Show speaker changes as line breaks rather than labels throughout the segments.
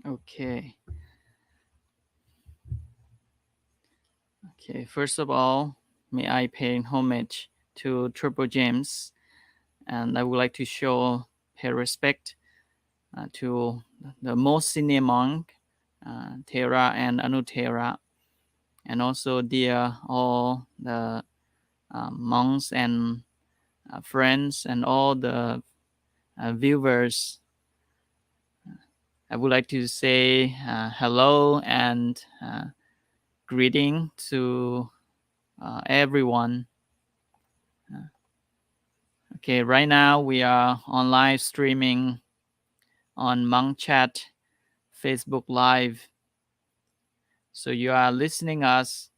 Okay. Okay. First of all, may I pay homage to Triple James, and I would like to pay respect to the most senior monk, Thera and Anuthera, and also dear all the monks and friends and all the viewers. I would like to say hello and greeting to everyone. Okay, right now we are on live streaming on Monkchat, Facebook Live. So you are listening us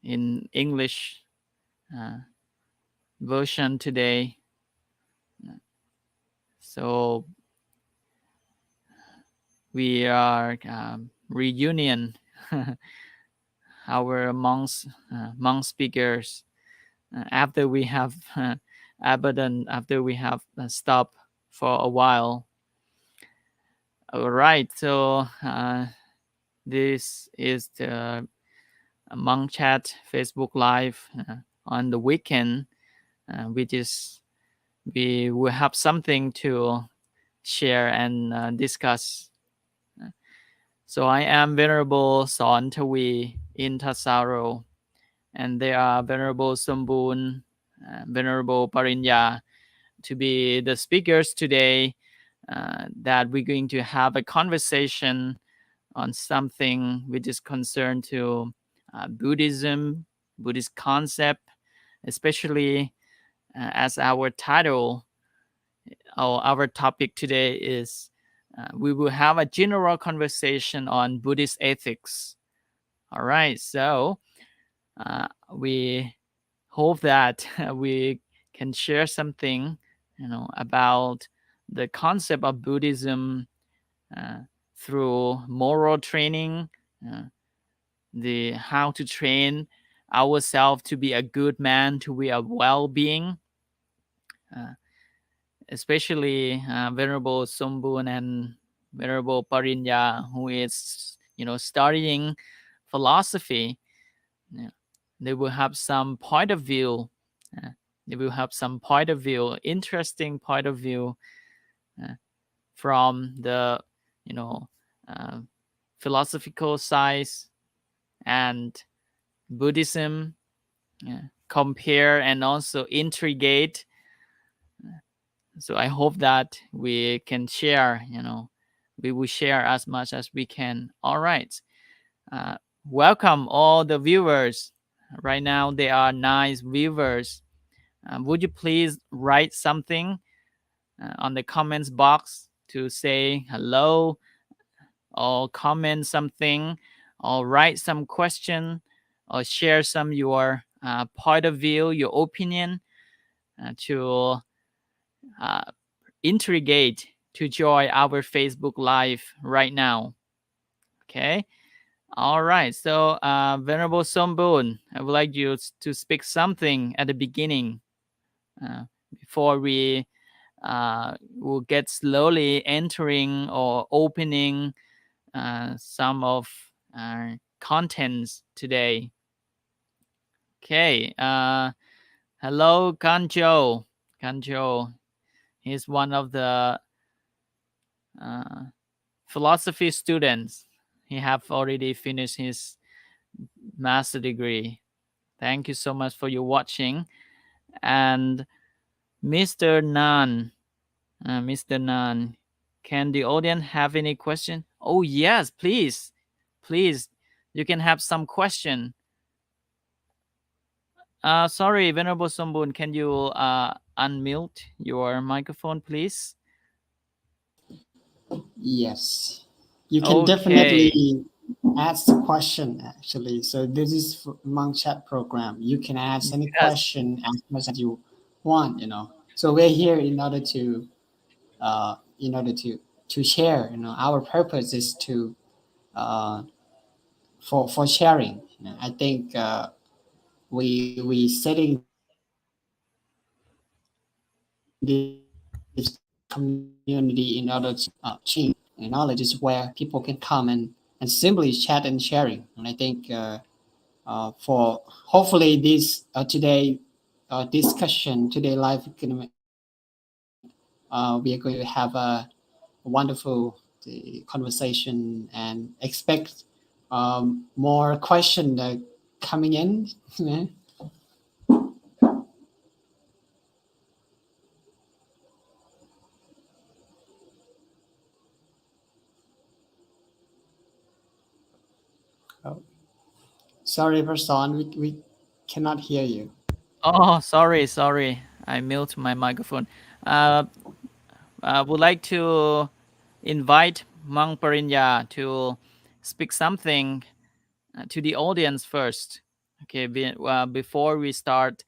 in English version today. So we are reunion our monk speakers after we have after we have stopped for a while. All right, so this is the Monkchat Facebook Live on the weekend, which is we will have something to share and discuss. So I am Venerable Sonethavy in Tassaro, and they are Venerable Somboon, Venerable Palinya to be the speakers today. That we're going to have a conversation on something which is concerned to Buddhism, Buddhist concept, especially as our title or our topic today is we will have a general conversation on Buddhist ethics. All right, so we hope that we can share something, about the concept of Buddhism through moral training, uh, the how to train ourselves to be a good man, to be a well-being. Uh, Especially Venerable Somboon and Venerable Palinya, who is studying philosophy. Yeah, they will have some point of view. Uh, they will have some point of view, interesting point of view from the you know uh, philosophical side and Buddhism. Compare and also integrate. So I hope that we can share, we will share as much as we can. All right. Uh, Welcome all the viewers. Right now, there are nice viewers. Would you please write something on the comments box to say hello or comment something or write some question or share some your point of view, your opinion to uh, intrigate to join our Facebook Live right now. Okay. All right. So, Venerable Somboon, I would like you to speak something at the beginning before we will get slowly entering or opening some of our contents today. Okay. Hello, Kanjo. Kanjo. He's one of the uh, philosophy students. He have already finished his master degree. Thank you so much for your watching. And Mr. Nan, Mr. Nan, can the audience have any question? Oh yes, please, please, you can have some question. Sorry, Venerable Somboon, can you unmute your microphone, please?
Yes, you can
Okay.
definitely ask the question actually. So this is for Monkchat program. You can ask any
Yes.
question as much as you want. So we're here in order to share. Our purpose is to uh, for sharing. I think we setting this community in order to change. knowledge is where people can come and simply chat and sharing. And I think for hopefully this today discussion today live we are going to have a wonderful conversation and expect more question coming in. Oh, sorry, person, we cannot hear you.
Oh, sorry. I mute my microphone. Uh, I would like to invite Monk Parinya to speak something to the audience first. Okay, before we start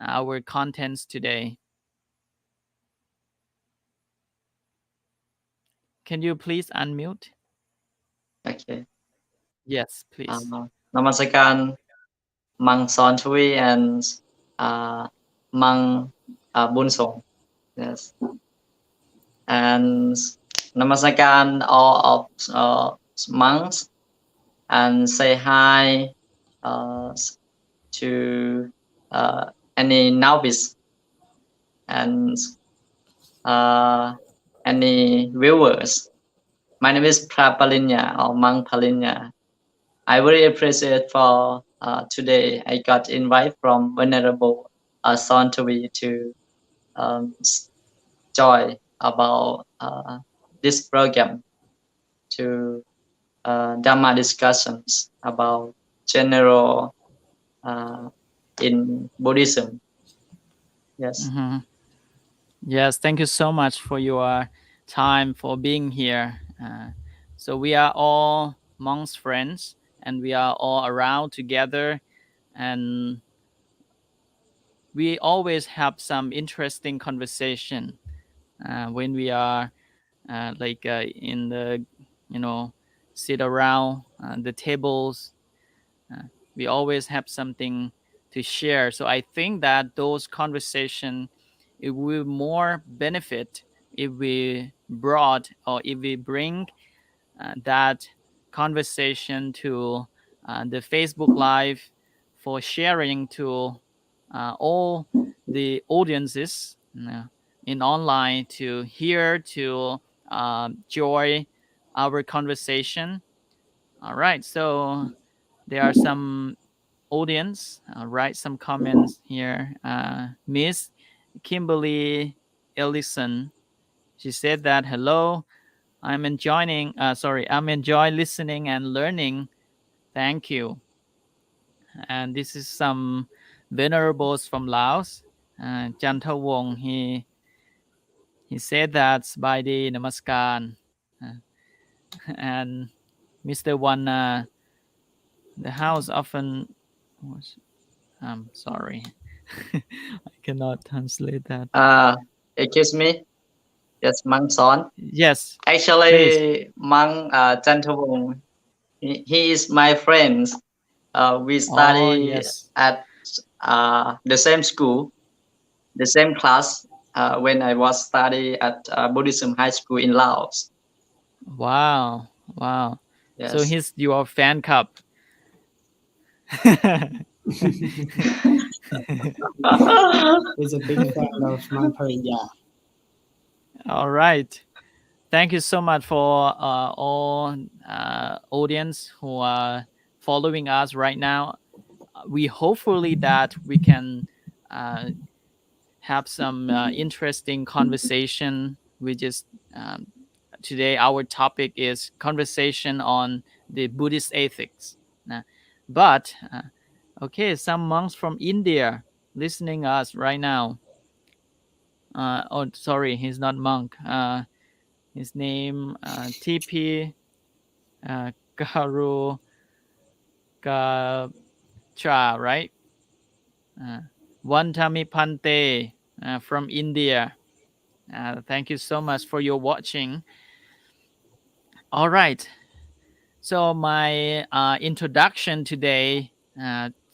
our contents today, can you please unmute?
Okay.
Yes, please.
Namaskaran, Mang Sonethavy and Mang Bunsong. Yes. And Namaskaran all of monks and say hi to any novice and any viewers. My name is Palinya or Mang Palinya. I really appreciate for today. I got invite from Venerable Sonethavy to um, join about this program to Dhamma discussions about general uh, in Buddhism. Yes.
Mm-hmm. Yes, thank you so much for your time for being here. So we are all monks friends, and we are all around together, and we always have some interesting conversation when we are in the you know sit around the tables. uh, we always have something to share, so I think that those conversation, it will more benefit if we brought or if we bring that conversation to the Facebook Live for sharing to all the audiences in online to hear, to join our conversation. All right, so there are some audience write some comments here. Miss Kimberly Ellison, she said that hello, I'm enjoy listening and learning. Thank you. And this is some venerables from Laos. Chantha Wong, he said that by the namaskar. Uh, and Mr. One, the house often was, I'm sorry. I cannot translate that.
Excuse me. Yes, Mang Son.
Yes, please.
Actually, Mang Chanthavong, he is my friend. We
Oh,
study
yes.
at the same school, the same class when I was study at Buddhism high school in Laos.
Wow. Wow. So
Yes.
he's your fan club.
He's a big fan of Mamparinya.
All right. Thank you so much for all audience who are following us right now. We hopefully that we can uh, have some interesting conversation. We just today our topic is conversation on the Buddhist ethics. But okay, some monks from India listening us right now. Oh, sorry, he's not monk. His name TP Karu Kacha, right? Uh, Wantami Pante from India. Thank you so much for your watching. All right. So my introduction today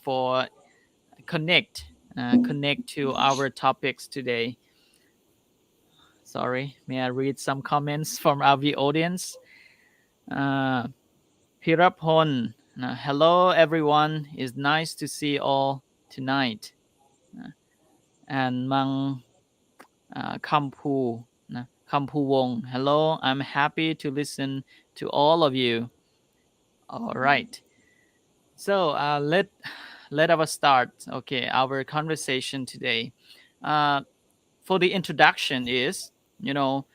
for connect to our topics today. Sorry, may I read some comments from our audience? Uh, Pirapon, hello everyone. It's nice to see all tonight. And Mang Kampu, Kampu Wong, hello. I'm happy to listen to all of you. All right. So let us start. Okay, our conversation today. Uh, for the introduction is, you know,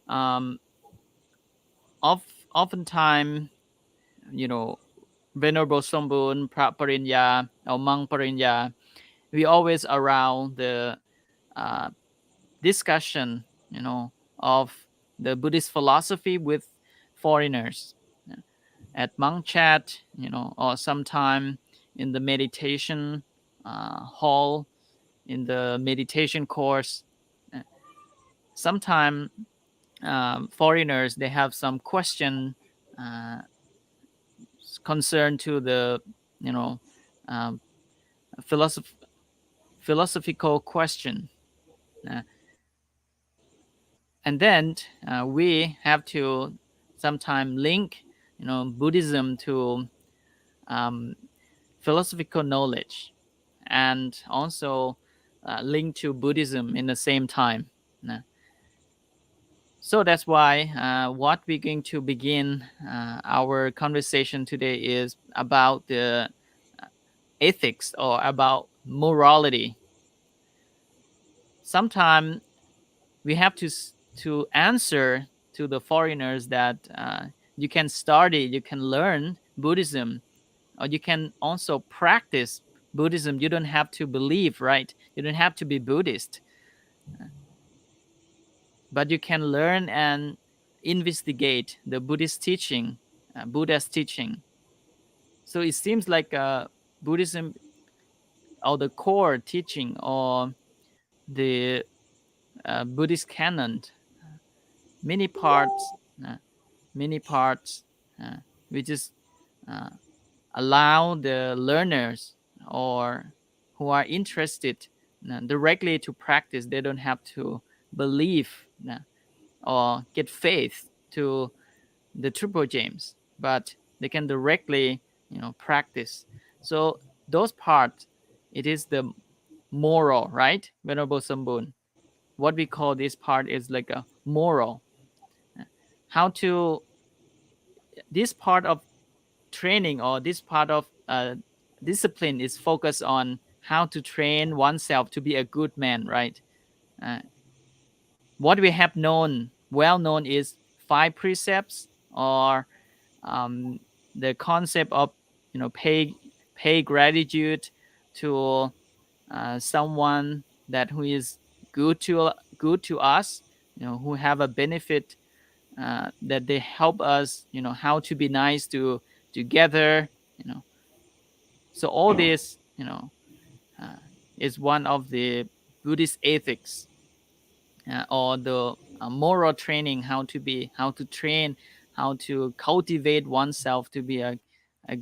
um, oftentimes, you know, Venerable Somboon, Parinya, or Mang Parinya, we always around the uh, discussion, of the Buddhist philosophy with foreigners at Monkchat, or sometime in the meditation hall, in the meditation course. Uh, Sometime foreigners they have some question uh, concerned to the you know um, philosoph- philosophical question, uh, and then we have to sometime link Buddhism to um, philosophical knowledge, and also link to Buddhism in the same time. So that's why what we're going to begin our conversation today is about the uh, ethics or about morality. Sometimes we have to answer to the foreigners that you can study, you can learn Buddhism, or you can also practice Buddhism. You don't have to believe, right? You don't have to be Buddhist, but you can learn and investigate the Buddhist teaching, Buddha's teaching. So it seems like Buddhism, or the core teaching, or the Buddhist canon, many parts, uh, many parts, uh, which is uh, allow the learners or who are interested directly to practice. They don't have to believe or get faith to the Triple James, but they can directly, practice. So those parts, it is the moral, right, Venerable Somboon? What we call this part is like a moral. How to this part of training, or this part of discipline is focused on how to train oneself to be a good man, right? Uh, what we have known, well known, is five precepts, or um, the concept of pay gratitude to someone that who is good to us, who have a benefit, that they help us, how to be nice to together, you know. So all this, uh, is one of the Buddhist ethics, or the moral training, how to train, how to cultivate oneself to be a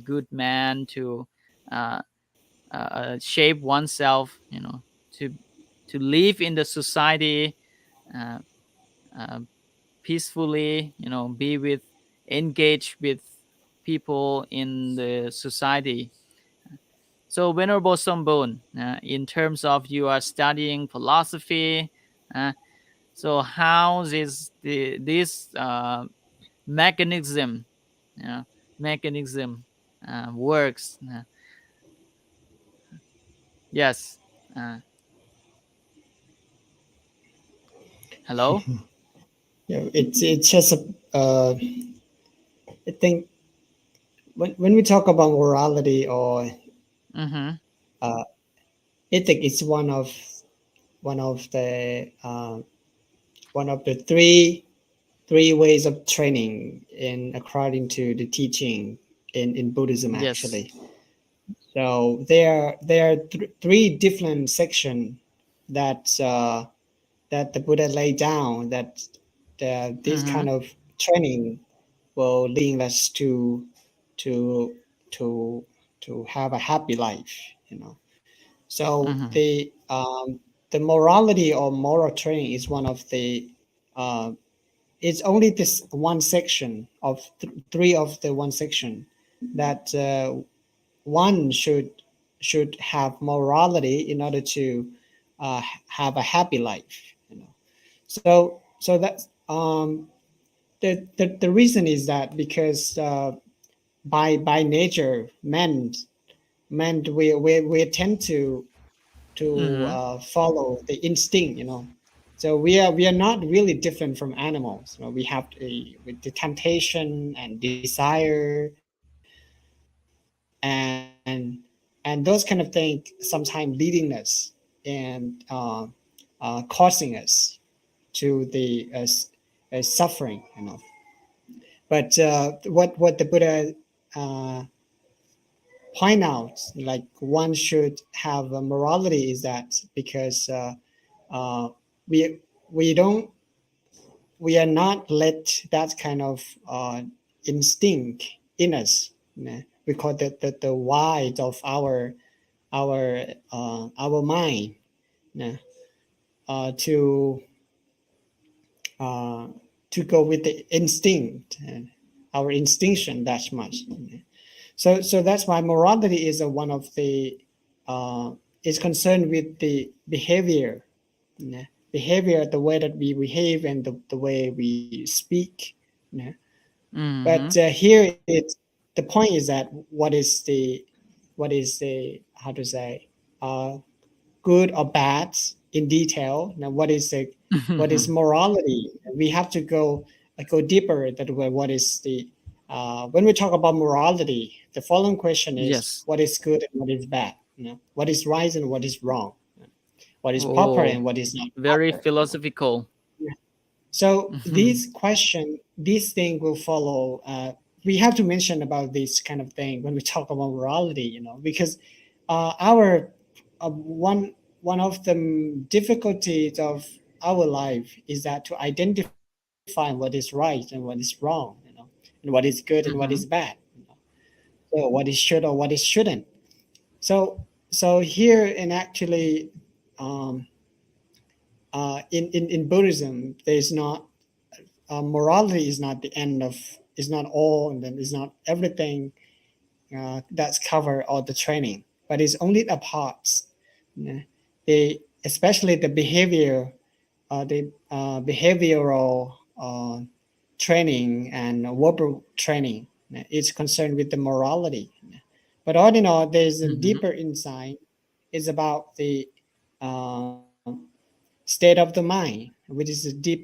good man, to uh, shape oneself, to live in the society uh, uh, peacefully, be with engage with people in the society. So Venerable Somboon, in terms of you are studying philosophy, uh, so how is this mechanism, uh, mechanism works? Yes. Uh, Hello.
It's just a I think when we talk about morality or
Mm-hmm.
uh, ethic, it's one of the uh, one of the three ways of training in according to the teaching in Buddhism
Yes.
actually. So there are three different sections that that the Buddha laid down that this
Mm-hmm.
kind of training will lead us to to to have a happy life, you know. So
Mm-hmm.
the morality or moral training is one of uh, it's only this one section of three of the one section that one should have morality in order to have a happy life. So that's the reason is that because by nature men we tend to
Mm-hmm.
follow the instinct. So we are not really different from animals. We have with the temptation and desire and those kind of things sometimes leading us and causing us to the suffering. But what the Buddha uh, point out, like one should have a morality, is that because uh, we we don't we are not let that kind of instinct in us. We call that the wide of our mind, yeah, to uh, to go with the instinct and our instinction that much. So that's why morality is one of the is concerned with the behavior, yeah, behavior, the way that we behave and the way we speak. Yeah. But
Mm-hmm.
here the point is that what is the how to say good or bad in detail. Now, what is morality? We have to go deeper. That way, what is the when we talk about morality, the following question is:
Yes.
what is good and what is bad? What is right and what is wrong? What is proper
Oh,
and what is not
very
proper?
philosophical.
So
Mm-hmm.
these question, this thing will follow. We have to mention about this kind of thing when we talk about morality, because our one of the difficulties of our life is that to identify what is right and what is wrong, and what is good and what is bad,
Mm-hmm.
so what is should or what is shouldn't. So here and actually, um, in Buddhism, there's not morality is not the end of is not all and then is not everything that's covered all the training, but it's only a part. Yeah. The especially the behavioral training and verbal training is concerned with the morality. But all in all, there's a
Mm-hmm.
deeper insight. It's about the um, state of the mind, which is a deeper,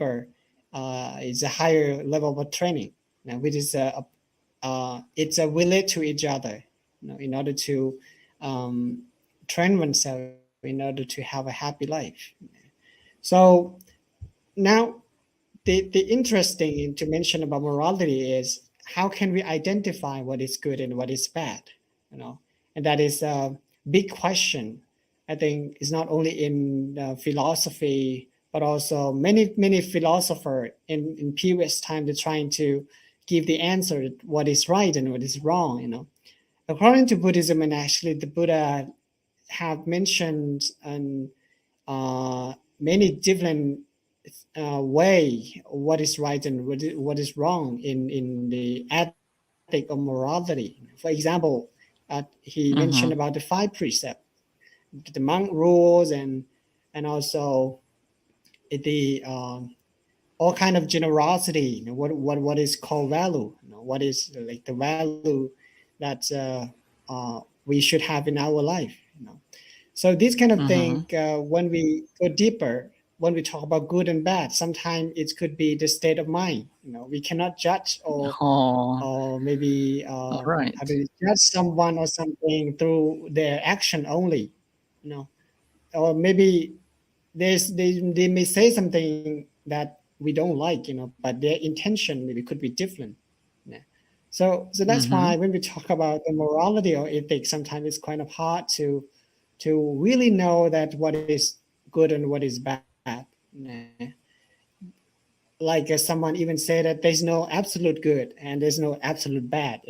it's a higher level of training, which is it's a relate to each other, in order to um, train oneself in order to have a happy life. So now the interesting to mention about morality is how can we identify what is good and what is bad, and that is a big question. I think it's not only in philosophy but also many philosophers in previous time they're trying to give the answer what is right and what is wrong. According to Buddhism, and actually the Buddha have mentioned and many different way what is right and what is wrong in the ethic of morality. For example, he mentioned about the
Mm-hmm.
five precepts, the monk rules, and also the all kind of generosity. What is called value? What is like the value that we should have in our life? So this kind of thing,
Mm-hmm.
when we go deeper, when we talk about good and bad, sometimes it could be the state of mind. We cannot judge
Oh,
or maybe
all
how
right.
to judge someone or something through their action only. You know, or maybe they may say something that we don't like, but their intention maybe could be different. Yeah. So that's
Mm-hmm.
why when we talk about the morality or ethics, sometimes it's kind of hard to really know that what is good and what is bad. Nah. Like someone even say that there's no absolute good and there's no absolute bad.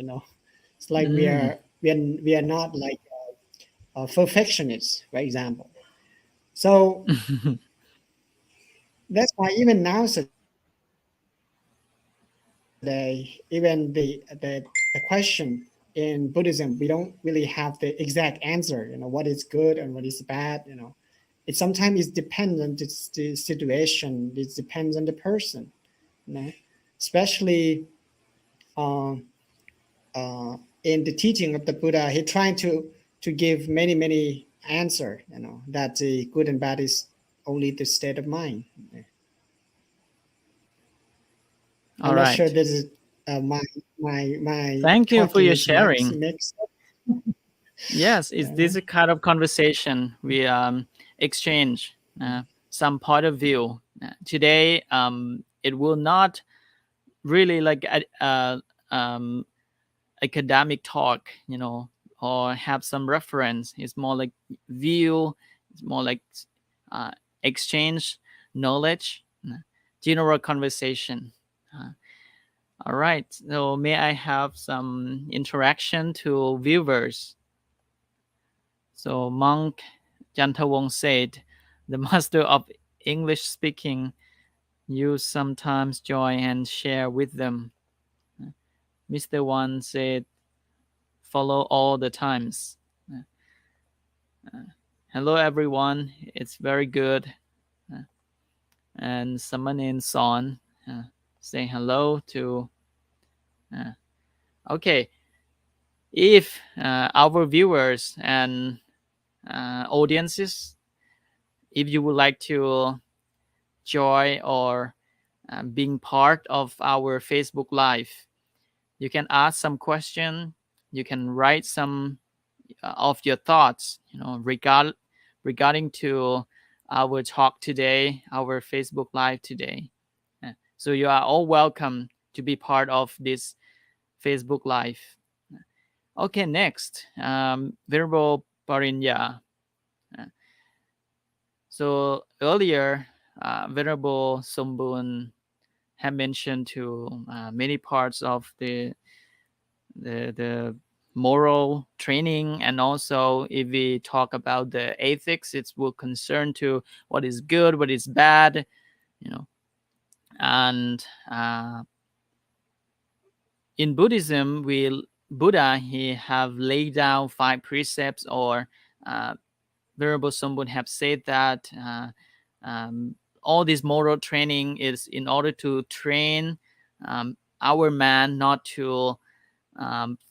It's like
Mm.
we are not like perfectionists, for example. So that's why even nowadays even the question in Buddhism, we don't really have the exact answer. What is good and what is bad. It sometimes is dependent. It's the situation. It depends on the person. Especially in the teaching of the Buddha, he trying to give many answer. That the good and bad is only the state of mind.
All
I'm not
right.
sure this is my
Thank you for
talking
your
is
sharing.
makes
Yes, is this a kind of conversation we exchange some point of view? Today, it will not really like academic talk, or have some reference. It's more like view. It's more like uh, exchange knowledge, general conversation. All right. So may I have some interaction to viewers? So Monk Jantawong said, the master of English speaking, you sometimes join and share with them. Mr. One said, follow all the times. Hello everyone, it's very good. And someone in Son say hello to. Okay, if our viewers and audiences, if you would like to join or being part of our Facebook Live, you can ask some question. You can write some of your thoughts, regarding to our talk today, our Facebook Live today. So you are all welcome to be part of this Facebook Live. Okay, next, Venerable Palinya. So earlier, Venerable Somboon had mentioned to many parts of the moral training, and also if we talk about the ethics, it will concern to what is good, what is bad, and in Buddhism, Buddha, he have laid down 5 precepts, or Venerable Somboon have said that all this moral training is in order to train our man not to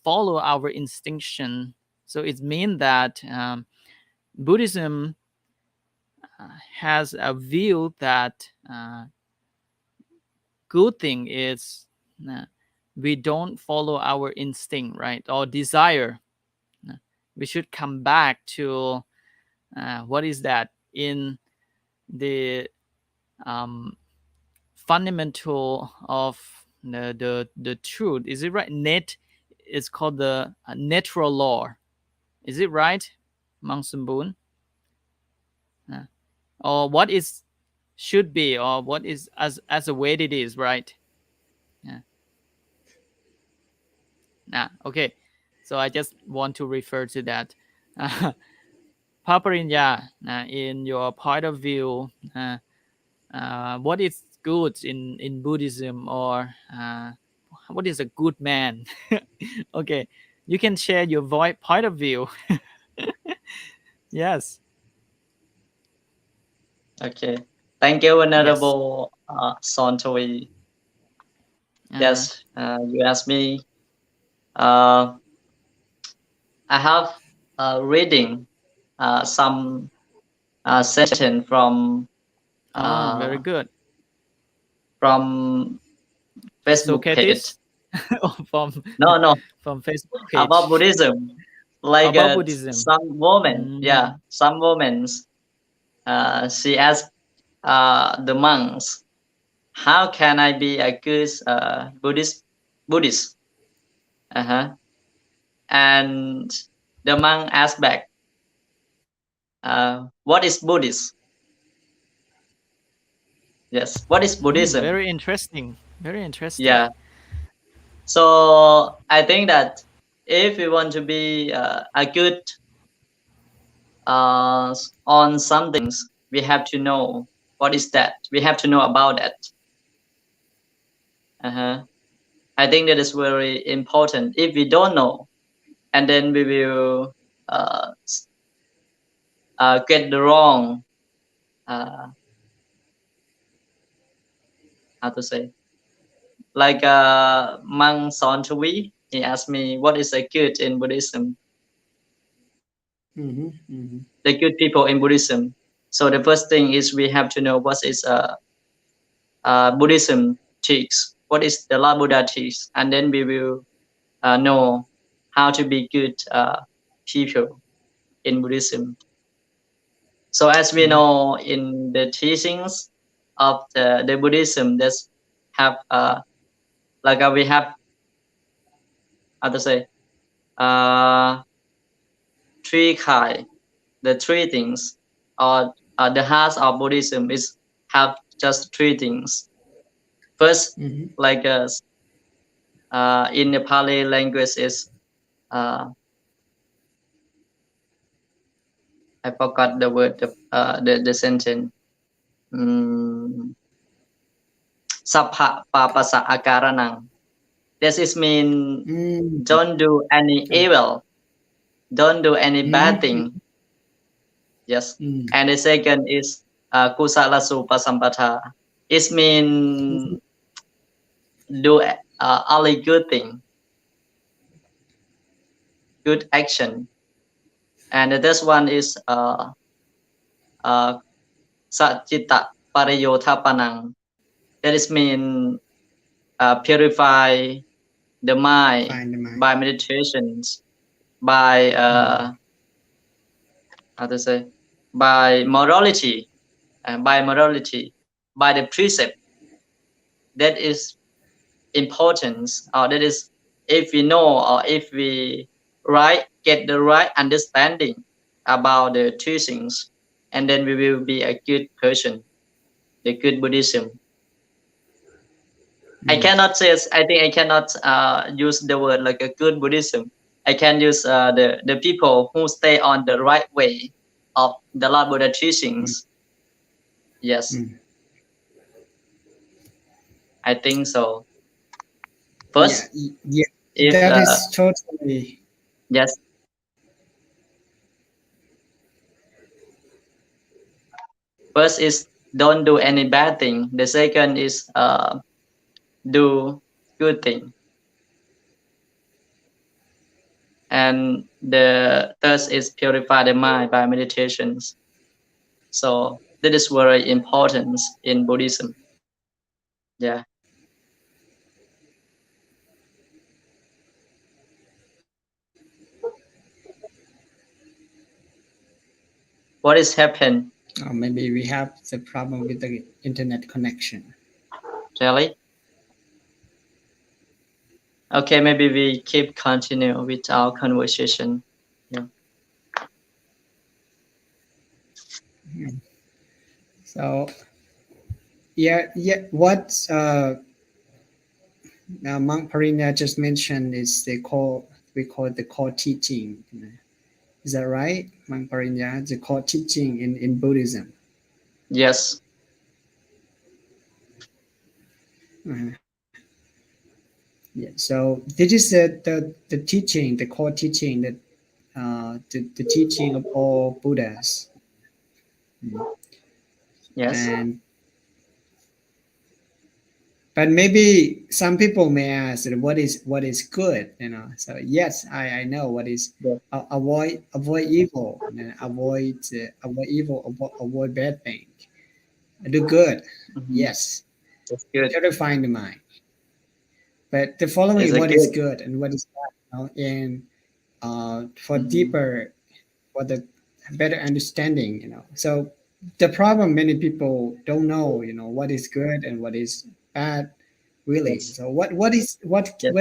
follow our instinction. So it means that Buddhism has a view that good thing is we don't follow our instinct, right, or desire. We should come back to what is that in the fundamental of the truth. Is it right? It's called the natural law. Is it right, Mang Somboon? Or what is should be, or what is as a way it is, right? Yeah. Okay. So I just want to refer to that. Paparinya, in your point of view, what is good in Buddhism, or what is a good man? Okay, you can share your point of view. Yes.
Okay. Thank you,
Yes.
Venerable Sonethavy.
Uh-huh.
Yes, you asked me. Uh, I have reading some sentence
Oh, very
uh,
good.
from Facebook page.
Socrates. Oh, from
No, no,
from Facebook
about
page
Buddhism. Like
about Buddhism.
some woman, yeah,
Mm.
some women. She asked the monks, "How can I be a good Buddhist?" Uh-huh. And the monk asked back, "What is Buddhist?" Yes, what is Buddhism?
Very interesting. Very interesting.
Yeah. So I think that if we want to be a good on some things, we have to know what is that. We have to know about that. Uh-huh. I think that is very important. If we don't know, and then we will get the wrong, uh, how to say, like Monk Sonethavy, he asked me, what is a good in Buddhism?
Mm-hmm. Mm-hmm.
The good people in Buddhism. So the first thing is we have to know what is Buddhism teaches, what is the Lord Buddha teaches, and then we will know how to be good people in Buddhism. So as we know in the teachings of the Buddhism, there's have like we have, how to say, uh, three kind, the three things, or the heart of Buddhism is have just three things. First,
Mm-hmm.
like in the Pali language is uh, I forgot the word, the sentence. Sapha papasa akaranang. This is mean
Mm-hmm.
don't do any evil, don't do any bad
Mm-hmm.
thing. Yes.
Mm-hmm.
And the second is kusala supa sampatha. It mean do only good thing, good action. And the third one is uh, Satchita Parayothapanang. That is mean purify the mind
Find the mind.
by meditations, by
Mm-hmm.
how to say, by morality, by the precept. That is importance, or that is if we know, or if we get the right understanding about the teachings, and then we will be a good person, the good Buddhism. I
Mm-hmm.
cannot say, I think I cannot use the word like a good Buddhism. I can use the people who stay on the right way of the Lord Buddha teachings. Yes,
Mm-hmm.
I think so.
Yeah,
First,
yeah,
if
that is totally.
yes, first is don't do any bad thing. The second is do good thing, and the third is purify the mind by meditations. So that is very important in Buddhism. Yeah. What is happened,
Maybe we have the problem with the internet connection.
Jelly? Okay, maybe we keep continue with our conversation. Yeah.
So yeah, yeah. What Monk Palinya just mentioned is we call it the core teaching. Is that right, Monk Palinya? The core teaching in Buddhism.
Yes.
Uh, yeah. So this is the teaching, the core teaching that the teaching of all Buddhas. Mm.
Yes.
And but maybe some people may ask what is good, so yes, I know what is
Yes.
avoid evil, avoid evil, avoid bad thing, do good,
Mhm.
yes,
That's good.
purifying the mind. But the
It's
following
a
what is
good.
good and what is bad, and for
Mhm.
deeper, for the better understanding, so the problem, many people don't know, what is good and what is bad, really.
Yes.
So what
Yes.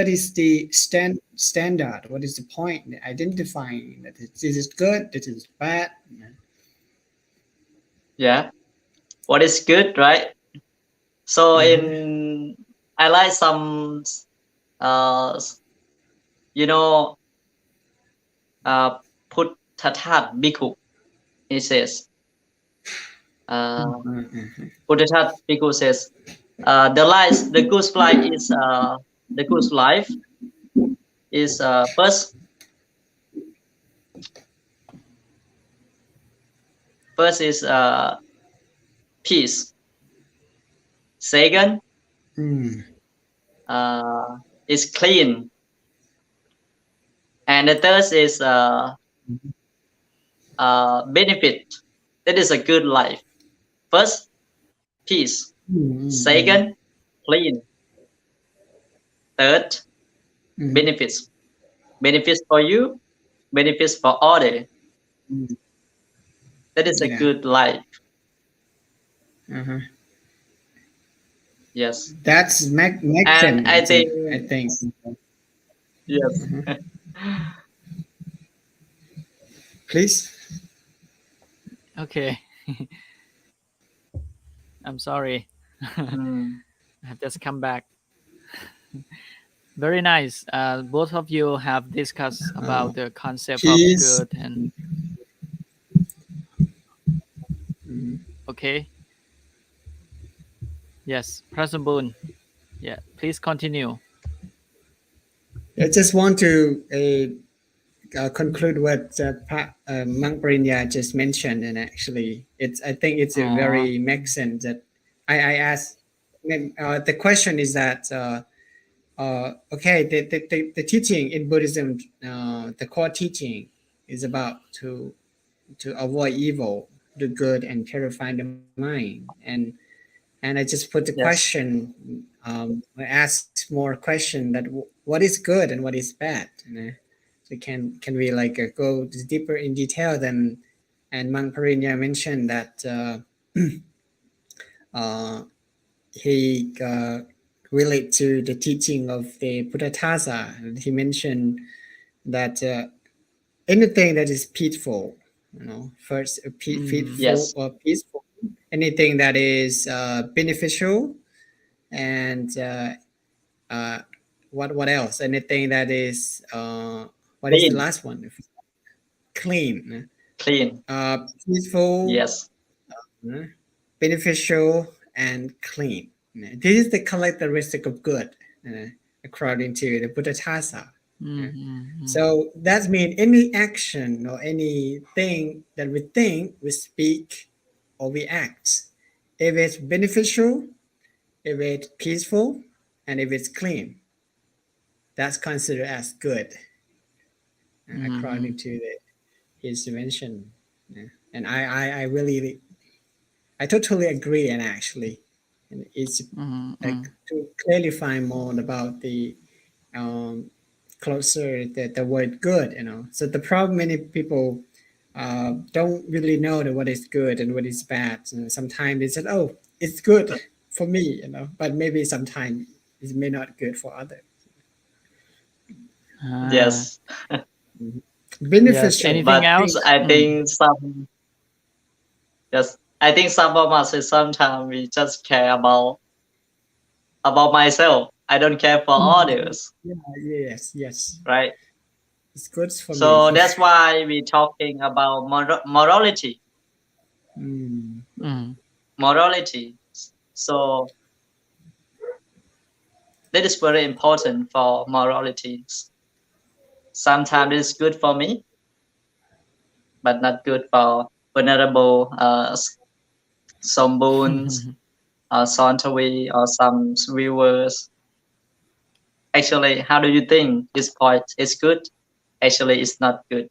is the standard, what is the point in identifying that this is good, this is bad?
Yeah. What is good, right? So
Uh-huh.
in I like some uh you know uh Puttatat Bhikkhu. He says
Uh-huh.
Puttatat Bhikkhu says the good life is the good life is first is peace. Second
Mm.
is clean, and the third is benefit. That is a good life. First, peace.
Mm.
Second, clean. Third,
Mm.
benefits. Benefits for you, benefits for others.
Mm.
That is a
Yeah.
good life.
Uh-huh.
Yes.
That's makes
And
sense.
I think
I think.
yes.
Please.
Okay. I'm sorry. I
Mm,
have just come back. Very nice. Both of you have discussed
Uh,
about the concept of
peace.
good and okay. Yes, Somboon. Yeah, please continue.
I just want to conclude what Monk Palinya just mentioned, and actually, it's I think it's a
Oh.
very makes sense that I asked. The question is that okay, the teaching in Buddhism, the core teaching is about to avoid evil, do good, and purify the mind. And I just put the
yes.
question, I asked more question that what is good and what is bad. You know? So can we like go deeper in detail than and Mang Parinya mentioned that uh, he relate to the teaching of the Buddha. And he mentioned that anything that is peaceful, you know, first
Mm,
peaceful
Yes.
or peaceful, anything that is beneficial, and uh, what else? Anything that is what is the
Clean.
last one? Clean,
Clean.
peaceful,
Yes.
uh, beneficial, and clean. This is the characteristic of good, according to the Buddha.
mm, mm, mm,
So that means any action or anything that we think, we speak, or we act, if it's beneficial, if it's peaceful, and if it's clean, that's considered as good, according
mm,
to his invention. Yeah. And I really, I totally agree. And actually, and it's
mm,
like
mm,
to clarify more about the um, closer the word good, you know. So the problem, many people don't really know that what is good and what is bad. And sometimes they said, "Oh, it's good for me," you know, but maybe sometimes it may not good for others.
ah,
Yes.
yes.
Beneficial,
Anything
But
I think.
else?
I
Mm.
think some yes. I think some of us is sometimes we just care about myself. I don't care for others,
Yeah, yes, yes,
right?
it's good for me.
So that's why we're talking about morality.
Mm,
Mm.
Morality. So that is very important for morality. Sometimes it's good for me, but not good for Venerable Somboon, Sonethavy, or some viewers. Actually, how do you think this point is good? Actually, it's not good.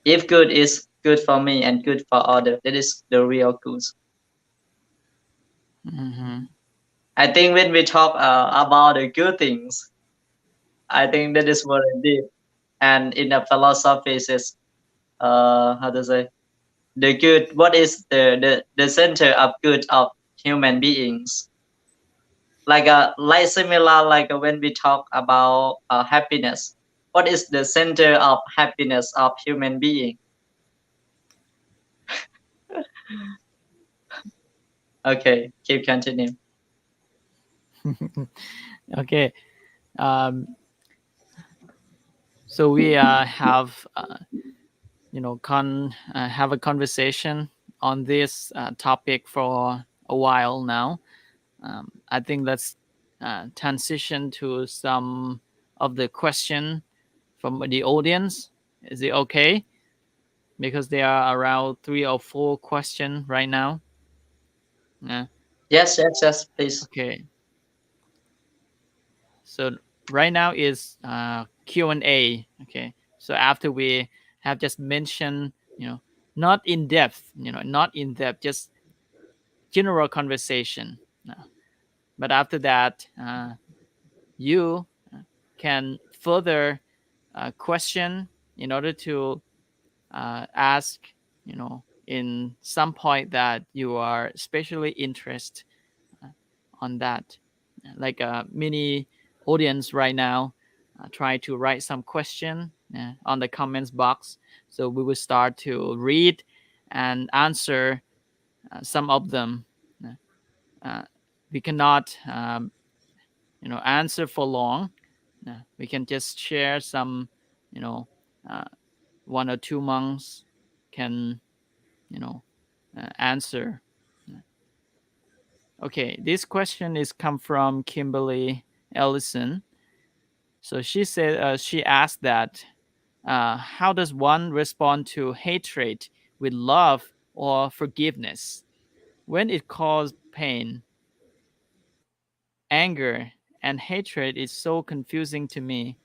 If good is good for me and good for others, that is the real good.
Mhm.
I think when we talk about the good things, I think that is very deep. And in the philosophy, is how to say the good. What is the center of good of human beings? Like similar like when we talk about happiness. What is the center of happiness of human being? Okay, keep continue.
Okay. Um, so we have have a conversation on this topic for a while now. I think that's transition to some of the question from the audience? Is it okay? Because there are around 3 or 4 questions right now. Yeah.
Yes, please.
Okay. So right now is Q&A. Okay. So after we have just mentioned, not in depth, just general conversation. But after that, you can further question in order to ask, in some point that you are especially interested uh, on that. Like a mini audience right now, try to write some question on the comments box. So we will start to read and answer some of them. Uh, we cannot, answer for long. We can just share some, you know, uh, 1 or 2 months can, answer. Okay, this question is come from Kimberly Ellison. So she asked that how does one respond to hatred with love or forgiveness when it causes pain, anger, and hatred is so confusing to me.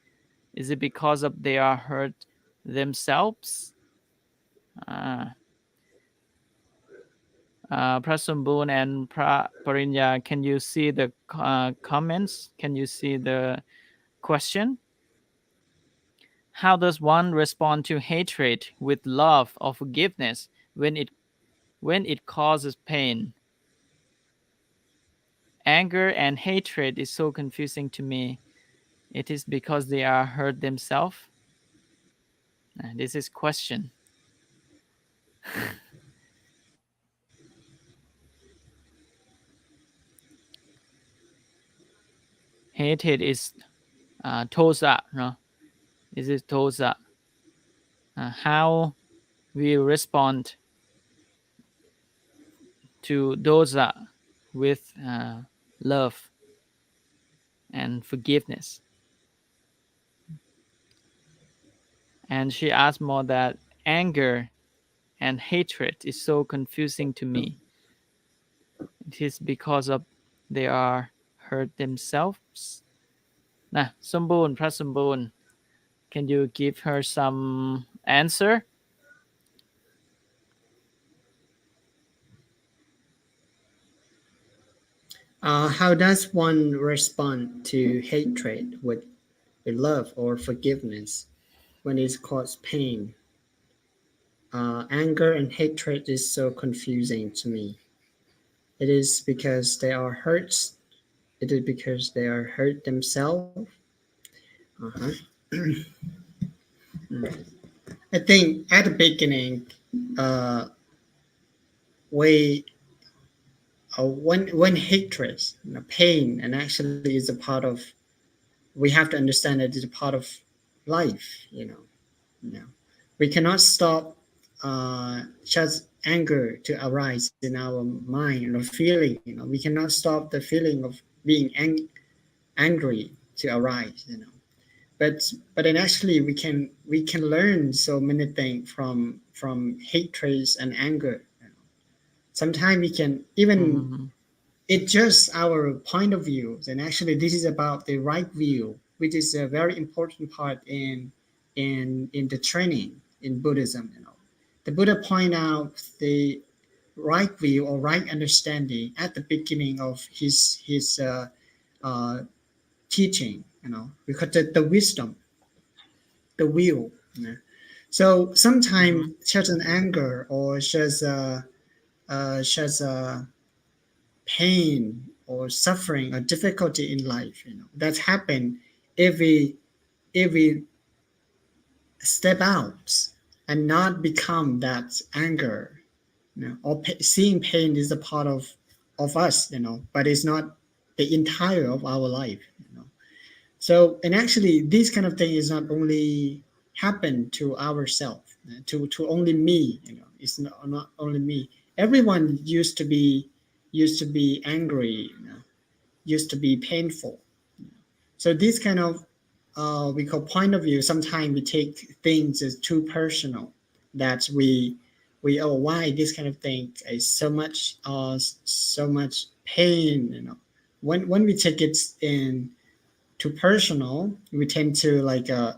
Is it because of they are hurt themselves? Uh, Somboon and Palinya, can you see the comments? Can you see the question? How does one respond to hatred with love or forgiveness when it causes pain? Anger and hatred is so confusing to me. It is because they are hurt themselves. This is question. Hatred is tosa, no? This is tosa. How we respond to dosa with love and forgiveness. And she asked more that anger and hatred is so confusing to me. It is because of they are hurt themselves. Nah, Somboon, Somboon, can you give her some answer?
How does one respond to hatred with love or forgiveness when it causes pain? Anger and hatred is so confusing to me. It is because they are hurts. It is because they are hurt themselves. Uh-huh. I think at the beginning, uh, we when hatred, pain, and actually is a part of. We have to understand that it's a part of life. We cannot stop just anger to arise in our mind or feeling. We cannot stop the feeling of being angry to arise. But then actually we can learn so many things from hatreds and anger. Sometimes we can even
Mm-hmm.
adjust our point of view, and actually this is about the right view, which is a very important part in the training in Buddhism. The Buddha point out the right view or right understanding at the beginning of his uh, teaching. We call it the wisdom, the will. So
Mm-hmm.
sometimes certain anger or shows a pain or suffering or difficulty in life, that happen if we step out and not become that anger, or seeing pain is a part of us, but it's not the entire of our life. So, and actually this kind of thing is not only happen to ourselves, to only me. It's not only me. Everyone used to be angry, used to be painful. So this kind of we call point of view. Sometimes we take things as too personal, that we oh, why this kind of thing is so much pain. When we take it in too personal, we tend to like uh,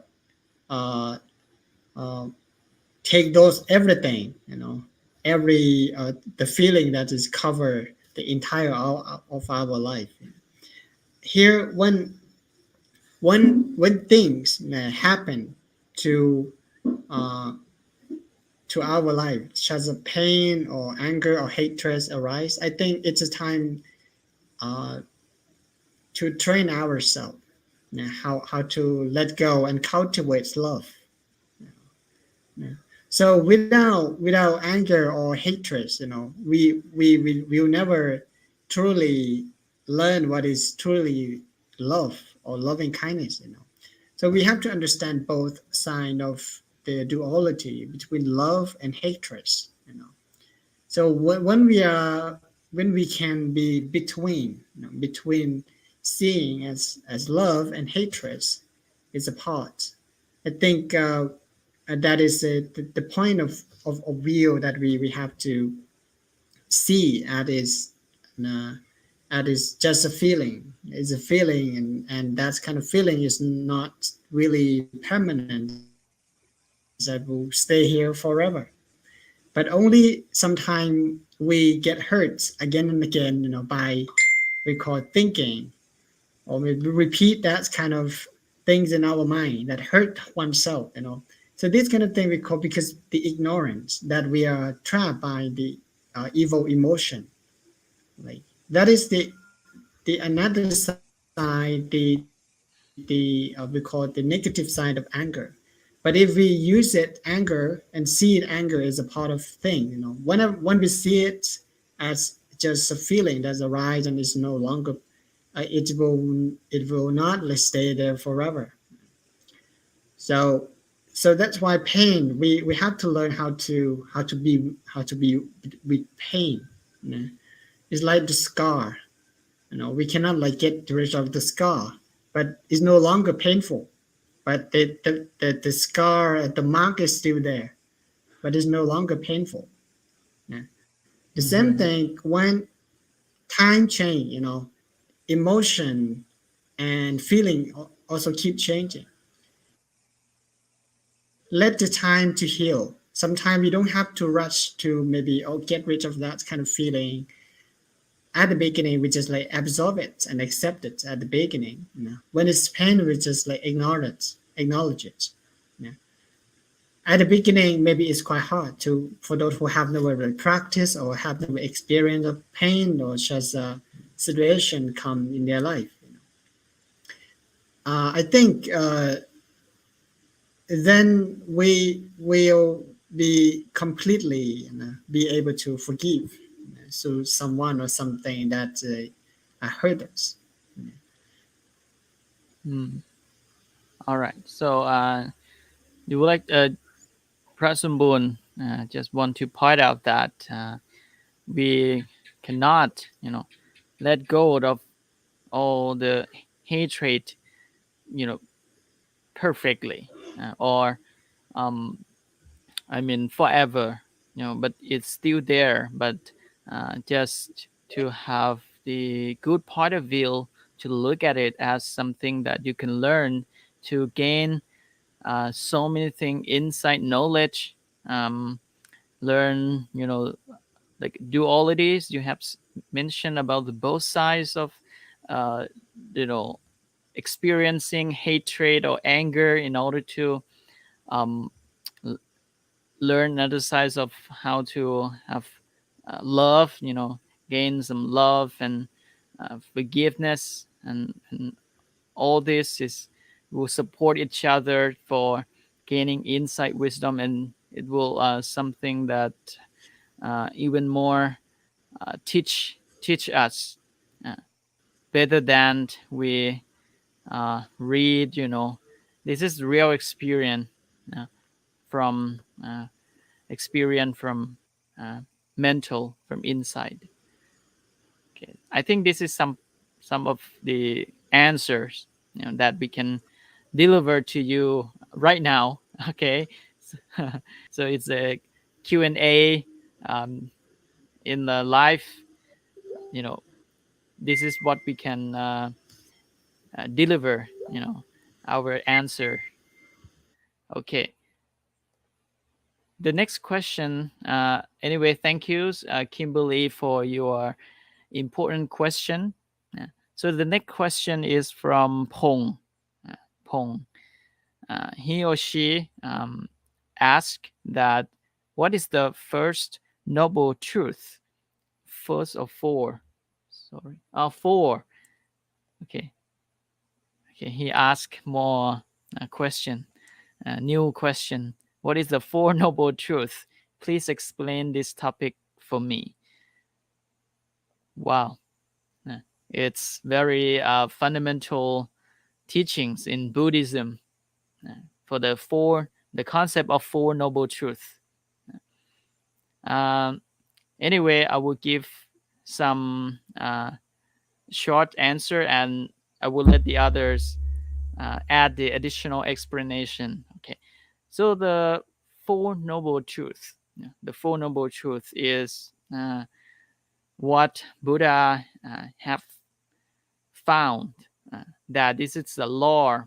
uh, take those everything, every the feeling that is cover the entire of our life. Here, when things happen to uh, to our life, such as a pain or anger or hatred arise, I think it's a time uh, to train ourselves, how to let go and cultivate love. Yeah. So without anger or hatred, we will never truly learn what is truly love or loving kindness. So we have to understand both side of the duality between love and hatred. So when we can be between, between seeing as love and hatred is apart. I think that is the point of view that we have to see uh, as just a feeling. It's a feeling, and that kind of feeling is not really permanent, that will stay here forever. But only sometimes we get hurt again and again, by we call thinking, or we repeat that kind of things in our mind that hurt oneself. So this kind of thing we call, because the ignorance that we are trapped by the evil emotion. Like that is the another side, the we call the negative side of anger. But if we use it anger and see it anger as a part of thing, when we see it as just a feeling that's arise and is no longer, it will not stay there forever. So that's why pain, we have to learn how to be with pain. It's like the scar. We cannot like get rid of the scar, but it's no longer painful. But the scar, the mark is still there, but it's no longer painful. Yeah. The same
Mm-hmm.
thing when time change, emotion and feeling also keep changing. Let the time to heal. Sometimes you don't have to rush to maybe get rid of that kind of feeling at the beginning. We just like absorb it and accept it at the beginning. When it's pain, we just like acknowledge it. Yeah. At the beginning, maybe it's quite hard to for those who have never really practiced or have never experienced of pain or just a situation come in their life. I think then we will be completely be able to forgive, so someone or something that hurt us.
Mm. All right. So, you would like Somboon, just want to point out that we cannot, let go of all the hatred, you know, perfectly, or um, I mean, forever, but it's still there. But just to have the good point of view, to look at it as something that you can learn to gain so many things, insight, knowledge, um, learn, like dualities. You have mentioned about the both sides of, uh, you know, experiencing hatred or anger in order to um, learn another sides of how to have love, gain some love and forgiveness, and all this is will support each other for gaining insight, wisdom, and it will something that even more teach us better than we read. This is real experience uh, from experience from uh, mental, from inside. Okay, I think this is some of the answers, that we can deliver to you right now. Okay, so it's a Q&A, in the live. This is what we can deliver, our answer. Okay, the next question. Anyway, thank you, Kimberly, for your important question. Yeah. So the next question is from Pong. Pong. He or she asked that, what is the first noble truth? First of four. Sorry. Four. Okay. Okay. He asked more question. New question. What is the four noble truth? Please explain this topic for me. Wow. It's very fundamental teachings in Buddhism, for the concept of four noble truths. Anyway, I will give some short answer, and I will let the others add the additional explanation. Okay, so the four noble truths. The four noble truths is what Buddha have found, that this is the law.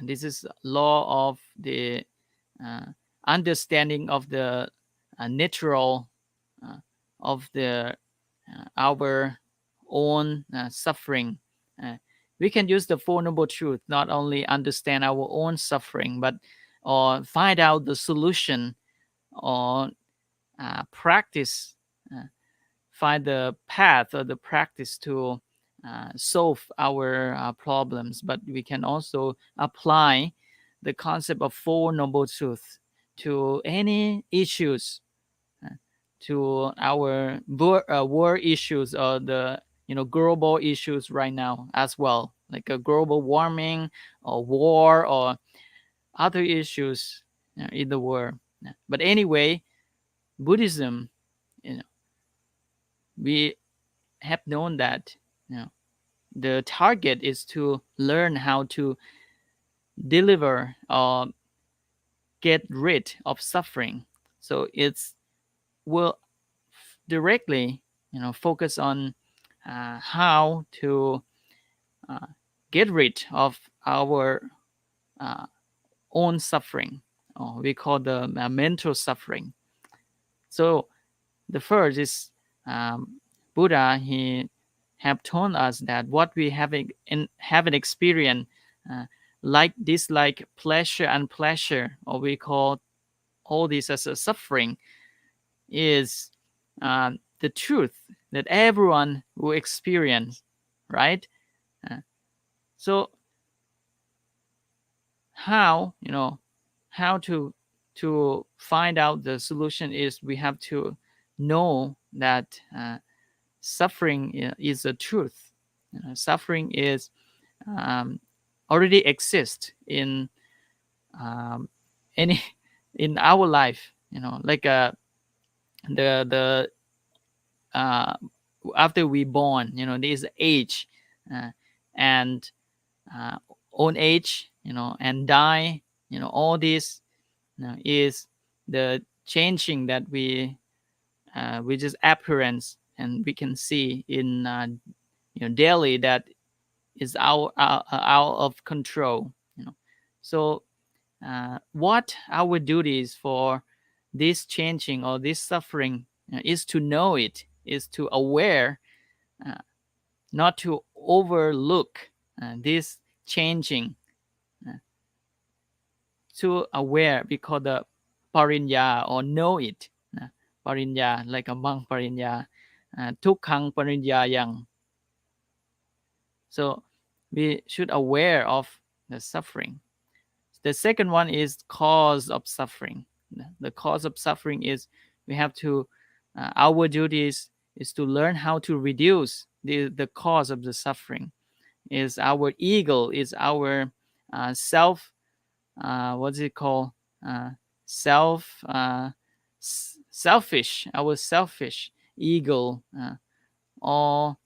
This is law of the understanding of the natural of the our own suffering. We can use the Four Noble Truths not only understand our own suffering, but or find out the solution, or practice, find the path or the practice to solve our problems. But we can also apply the concept of Four Noble Truths to any issues, to our world issues, or the global issues right now as well, like a global warming or war or other issues in the world. But anyway, Buddhism, we have known that the target is to learn how to deliver or get rid of suffering. So it's will directly focus on how to get rid of our own suffering, or we call the mental suffering. So the first is, Buddha, he have told us that what we have an experience, like dislike, pleasure and pleasure, or we call all this as a suffering, is the truth that everyone will experience, right? So how how to find out the solution is we have to know that suffering is a truth. Suffering is already exist in any in our life. Like the after we born, there is age, and old age, and die. All this is the changing that we just appearance, and we can see in daily, that is out of control. So what our duties for this changing or this suffering is to know it, is to aware, not to overlook this changing, to aware, because the Palinya, or know it. Palinya, like a monk Palinya, Tukkhaṃ Palinyāyaṃ. So we should aware of the suffering. The second one is cause of suffering. The cause of suffering is we have to, our duties is to learn how to reduce the cause of the suffering. Is our ego, is our self, what's it called? Selfish, our selfish ego, all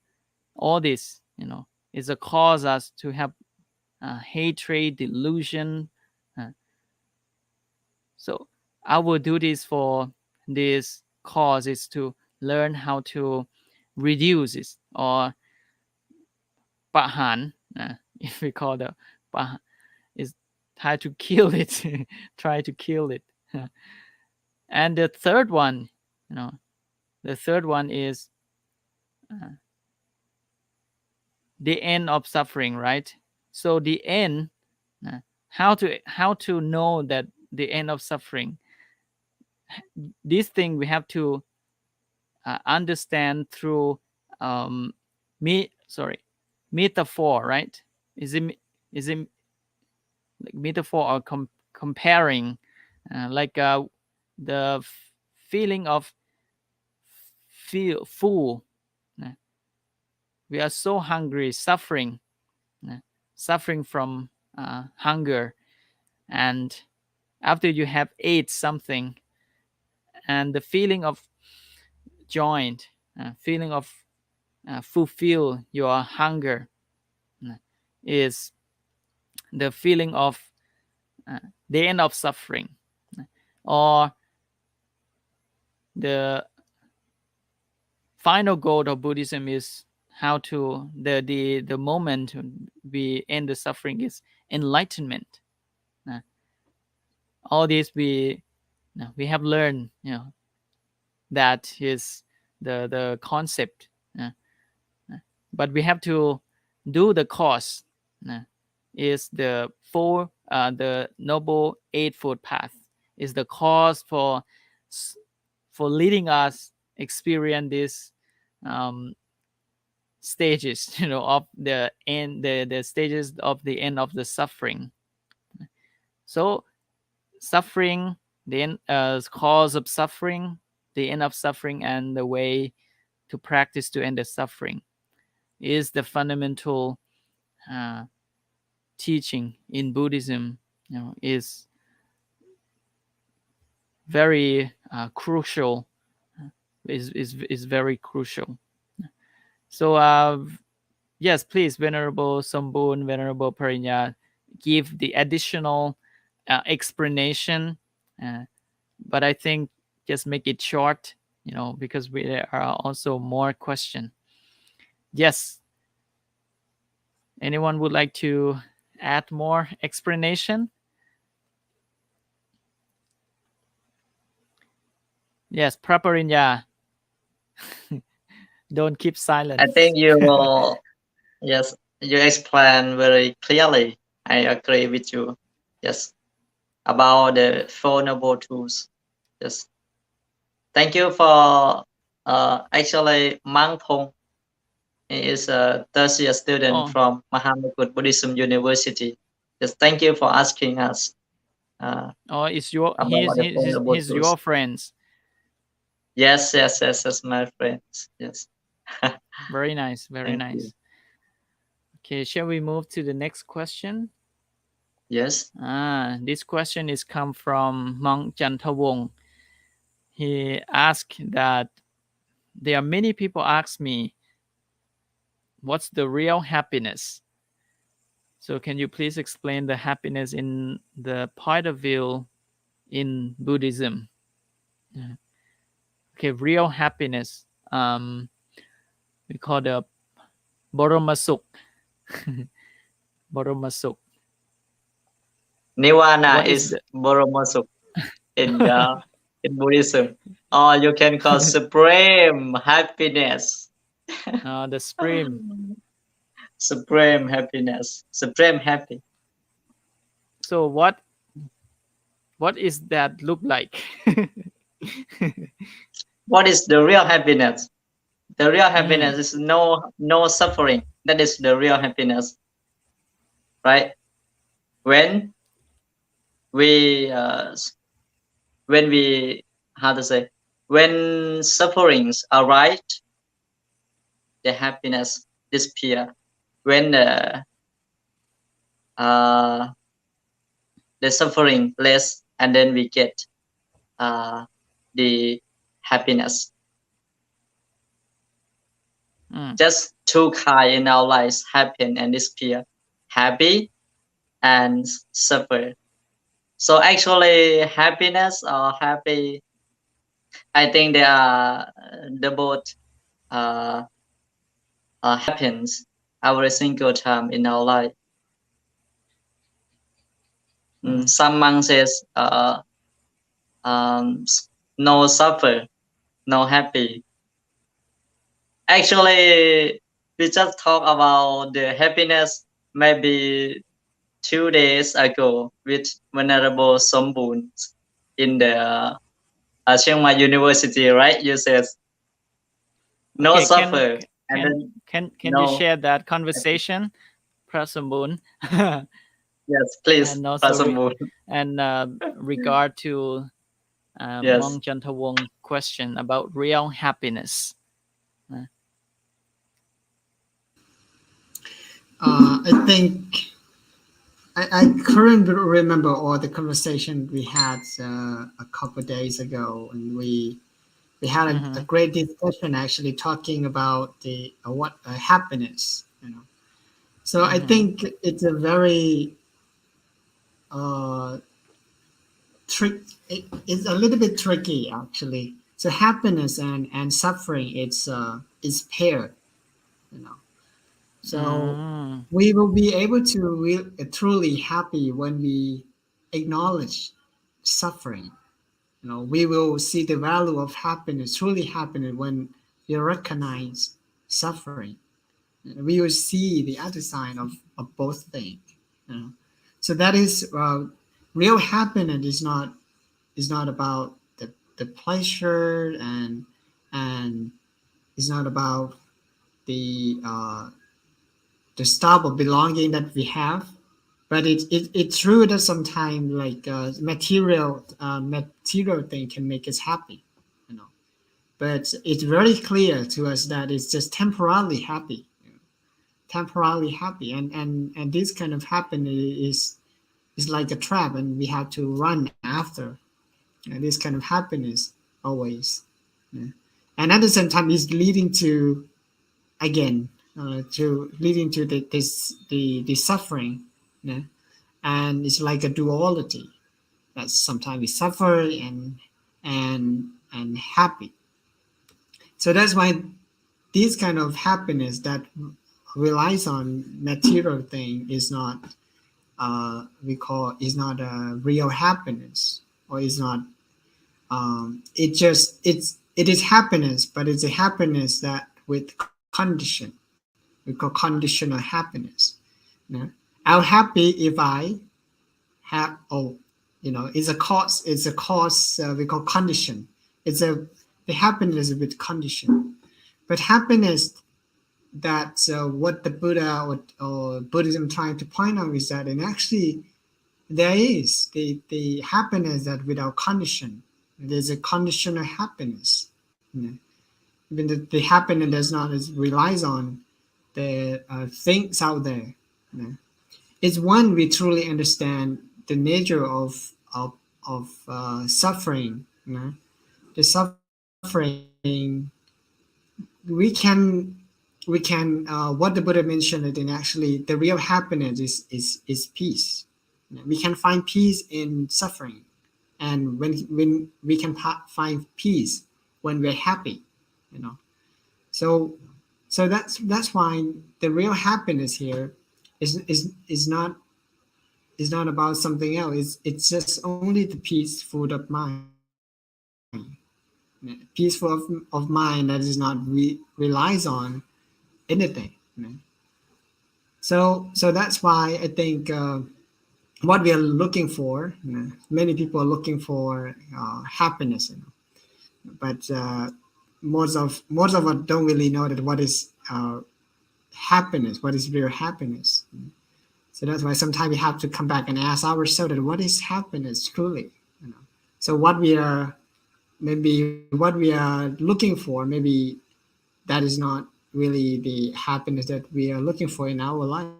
this is a cause us to have hatred, delusion. So our duties for this cause is to learn how to reduce it, or pahan, if we call the pahan, is try to kill it, try to kill it. And the third one, is the end of suffering, right? So the end, how to know that the end of suffering, this thing we have to understand through metaphor, right? Is it like metaphor, or comparing, like the feeling of feel full. We are so hungry, suffering from hunger, and after you have ate something, and the feeling of joint, feeling of fulfill your hunger, is the feeling of the end of suffering, or the final goal of Buddhism is how to the moment we end the suffering is enlightenment. All this we have learned, that is the concept, but we have to do the cause, is the noble eightfold path, is the cause for leading us experience this stages, of the end, the stages of the end of the suffering. So suffering, the end, cause of suffering, the end of suffering, and the way to practice to end the suffering is the fundamental teaching in Buddhism. Is very crucial. Is very crucial. So yes, please, Venerable Somboon, Venerable Palinya, give the additional explanation, but I think just make it short, because there are also more questions. Yes, anyone would like to add more explanation? Yes, Praparinya. Don't keep silent.
I think you yes, you explain very clearly. I agree with you. Yes, about the Four Noble Truths. Yes, thank you for actually Mangpong. He is a third year student from Mahamakut Buddhism University. Yes, thank you for asking us.
It's your he's your friends.
Yes, my friends. Yes.
Very nice, very nice.
You.
Okay, shall we move to the next question?
Yes.
This question is come from Monkchat. He asked that there are many people ask me, what's the real happiness? So can you please explain the happiness in the point of view in Buddhism? Okay, real happiness. We call the Boromasuk. Boromasuk.
Nirvana is Boromasuk in Buddhism. Or you can call supreme happiness.
The supreme.
Supreme happiness. Supreme happy.
So what is that look like?
What is the real happiness? The real happiness is no suffering. That is the real happiness, right? When we how to say, when sufferings arise, the happiness disappear. When the suffering less, and then we get the happiness. Just two kind in our lives, happen and disappear, happy and suffer. So actually, happiness or happy, I think they are the both uh, happens every single time in our life. Some monks says um, no suffer, no happy. Actually, we just talk about the happiness maybe 2 days ago with Venerable Somboon in the Chiang Mai University, right? You said no
Okay,
suffer and
can
then
can you
no
share that
happy.
conversation, Prasamboon?
Yes, please,
And also
Prasamboon.
regard to
Yes.
Monkchat question about real happiness.
I think I couldn't remember all the conversation we had a couple of days ago, and we had a
Mm-hmm.
great discussion actually talking about the what happiness, you know. So I
Mm-hmm.
think it's a very uh, it's a little bit tricky actually. So happiness and suffering, it's paired, you know. So
Mm.
we will be able to truly happy when we acknowledge suffering. You know, we will see the value of happiness, truly happiness, when we recognize suffering. We will see the other side of both things. You know? So that is real happiness is not about the pleasure and it's not about the uh, the style of belonging that we have, but it's true that sometimes like material thing can make us happy, you know. But it's very clear to us that it's just temporarily happy, you know, temporarily happy, and this kind of happiness is like a trap, and we have to run after this kind of happiness always. Yeah. And at the same time, it's leading to again to leading to the suffering, yeah? And it's like a duality that sometimes we suffer and happy. So that's why this kind of happiness that relies on material thing is not we call is not a real happiness, or is not it is happiness, but it's a happiness that with condition. We call conditional happiness. You know? I'm happy if I have it's a cause. It's a cause we call condition. It's a the happiness with condition. But happiness that what the Buddha or Buddhism trying to point out is that, and actually there is the happiness that without condition. There's a conditional happiness. You know? Even the happiness does not relies on the things out there. You know? It's when we truly understand the nature of suffering. You know? The suffering we can what the Buddha mentioned it, and actually the real happiness is peace. You know? We can find peace in suffering, and when we can find peace when we're happy, you know. So that's why the real happiness here is not about something else. It's just only the peaceful of mind, peaceful of mind that is not relies on anything. You know? So that's why I think what we are looking for. You know, many people are looking for happiness. You know? But most of us don't really know that what is happiness, what is real happiness. So that's why sometimes we have to come back and ask ourselves that what is happiness truly. You know? So what we are looking for, maybe that is not really the happiness that we are looking for in our life.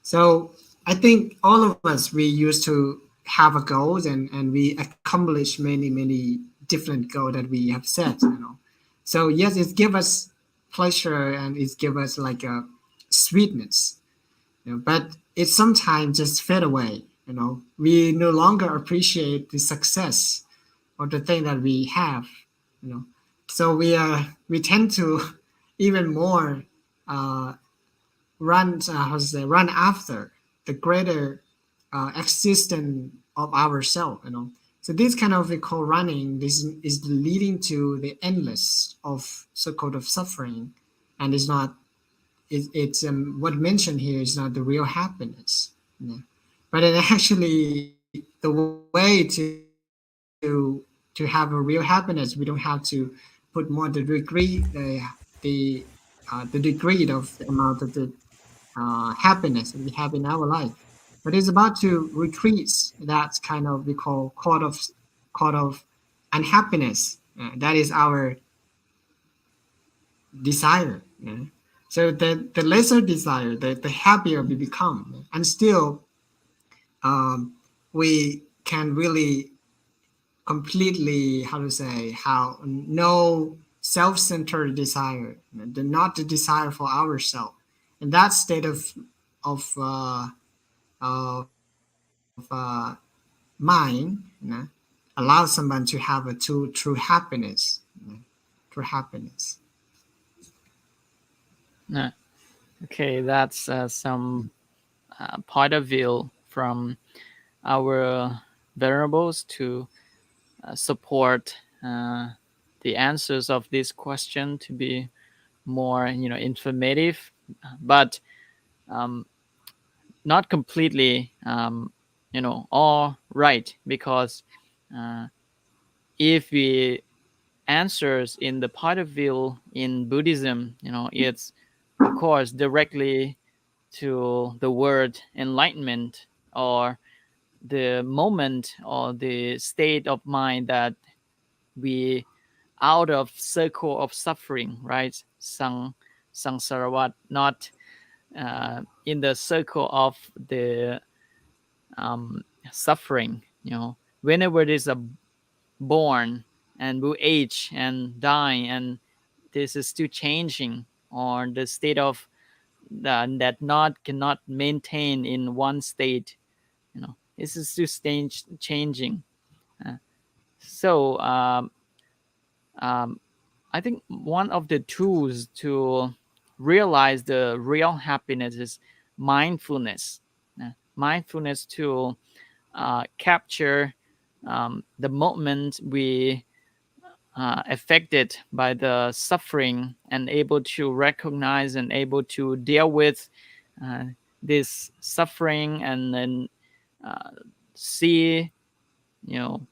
So I think all of us, we used to have a goals, and we accomplish many different goals that we have set. You know, so yes, it gives us pleasure and it gives us like a sweetness, but it sometimes just fade away. We no longer appreciate the success or the thing that we have. So we tend to even more run after the greater existence of ourselves. So this kind of we call running. This is leading to the endless of so-called of suffering, and it's not. It's what mentioned here is not the real happiness. But it actually the way to have a real happiness, we don't have to put more the degree of the amount of the happiness that we have in our life, but it's about to decrease that kind of we call cause of unhappiness. That is our desire. So the lesser desire, the happier we become, and still we can really completely how no self-centered desire, not the desire for ourselves. And that state of mind allows someone to have a true happiness. True happiness.
Okay, that's some point of view from our venerables to support the answers of this question to be more informative, but not completely all right, because if we answers in the point of view in Buddhism, it's of course directly to the word enlightenment, or the moment or the state of mind that we out of circle of suffering, right? Samsarawat, not in the circle of the suffering. Whenever there's a born and will age and die, and this is still changing, or the state of that not cannot maintain in one state, this is still changing. So I think one of the tools to realize the real happiness is mindfulness. Mindfulness to capture the moment we affected by the suffering, and able to recognize and able to deal with uh, this suffering, and then see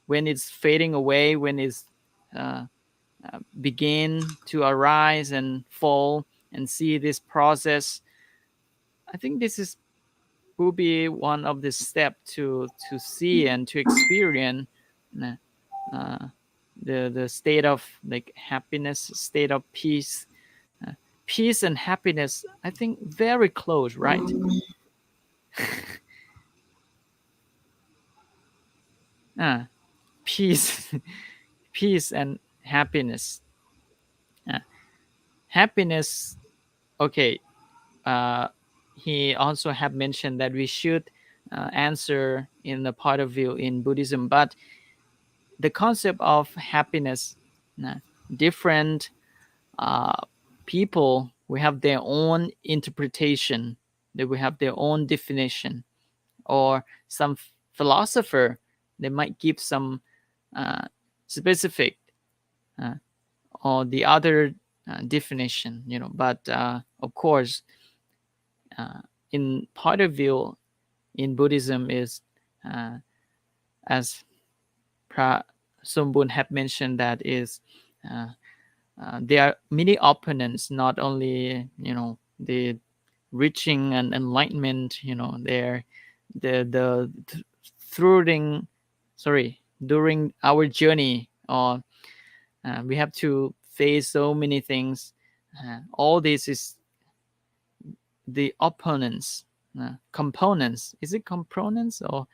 when it's fading away, when it's uh, begin to arise and fall, and see this process. I think this is will be one of the step to see and to experience uh, the state of like happiness, state of peace. Peace and happiness, I think, very close, right? uh, Peace, peace and happiness. uh, Happiness, okay. uh, he also have mentioned that we should answer in the point of view in Buddhism, but the concept of happiness, uh, different uh, people we have their own interpretation, they will have their own definition, or some philosopher, they might give some uh, specific uh, or the other definition, but of course in point of view in Buddhism is uh, as Somboon have mentioned, that is uh, there are many opponents, not only the reaching and enlightenment, there the through sorry, during our journey, or we have to face so many things. All this is the opponents, components. Is it components, or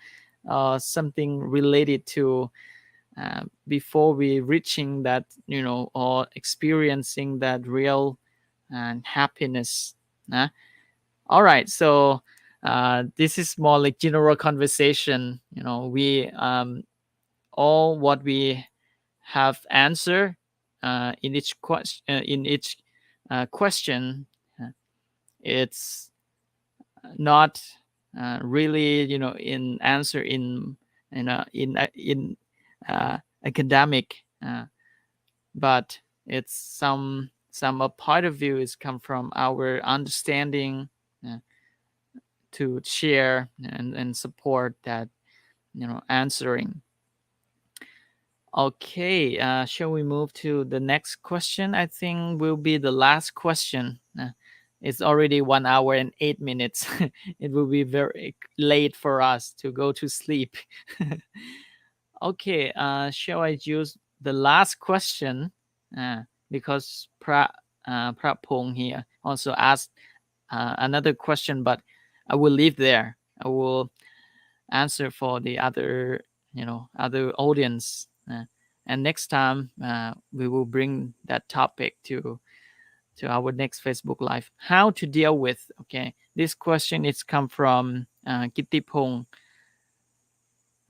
something related to before we reaching that, or experiencing that real and happiness. All right, so this is more like general conversation. We all what we have answer in each question. It's not really in answer in academic, but it's some a point of view is come from our understanding, uh, to share and support that answering. Okay, shall we move to the next question? I think will be the last question. It's already 1 hour and 8 minutes. It will be very late for us to go to sleep. Okay, shall I use the last question? Because Pong here also asked another question, but I will leave there. I will answer for the other audience, and next time we will bring that topic to our next Facebook Live. How to deal with? Okay, this question is come from Kittipong.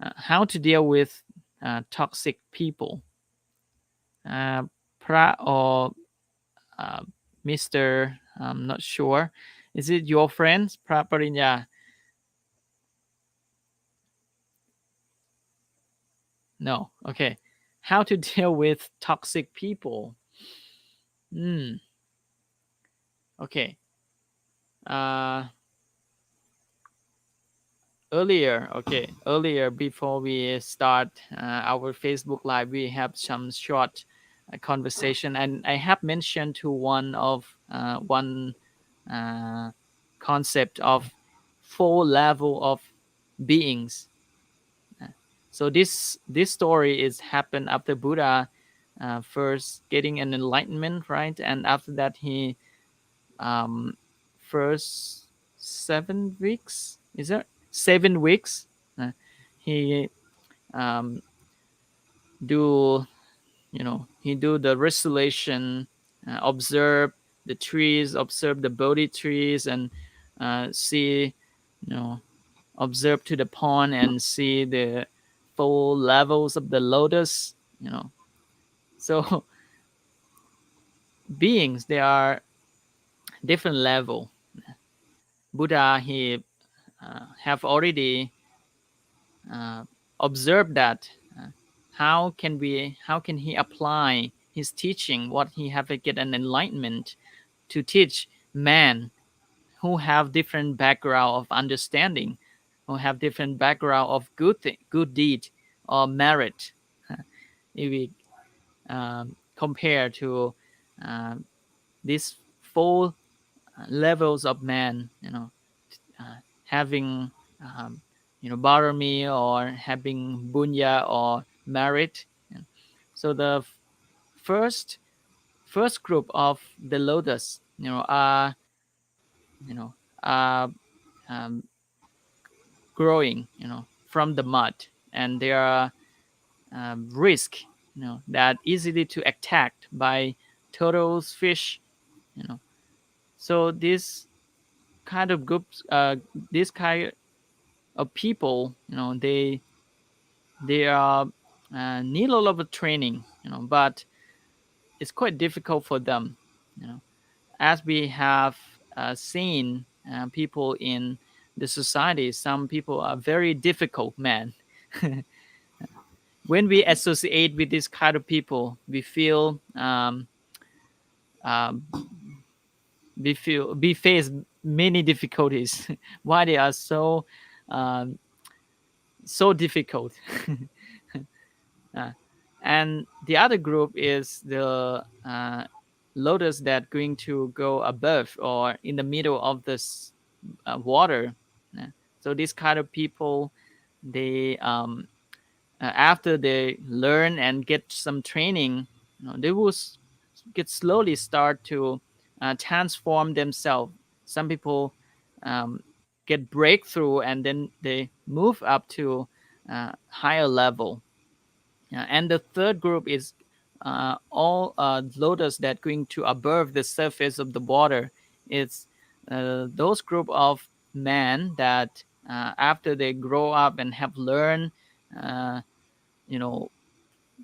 How to deal with toxic people? Pra or uh, Mr. I'm not sure. Is it your friends, Pra Palinya? No. Okay. How to deal with toxic people? Okay. Uh, earlier before we start our Facebook Live, we have some short conversation, and I have mentioned to one uh, concept of 4 level of beings. So this story is happened after Buddha first getting an enlightenment, right? And after that, he first 7 weeks, is it 7 weeks? Uh, he um, do he do the restoration, observe the trees, observe the Bodhi trees, and see, observe to the pond and see the 4 levels of the lotus. So beings, they are different level. Buddha, he have already uh, observed that. How can he apply his teaching, what he have to get an enlightenment, to teach man who have different background of understanding, who have different background of good deed or merit. If we compare to uh, these 4 levels of man, having barami, or having bunya or merit. So the first first group of the lotus, you know are um, growing, from the mud, and they are risk, that easily to attacked by turtles, fish. you know so this kind of groups, this kind of people, they are need a lot of training, but it's quite difficult for them, you know as we have seen people in the society. Some people are very difficult man. When we associate with this kind of people, um, we face many difficulties. Why they are um, so difficult. Uh, and the other group is the lotus that going to go above or in the middle of this water. So this kind of people, they after they learn and get some training, they will get slowly start to transform themselves. Some people um, get breakthrough, and then they move up to higher level. And the third group is all lotus that going to above the surface of the water. It's those group of men that after they grow up and have learned, uh, you know,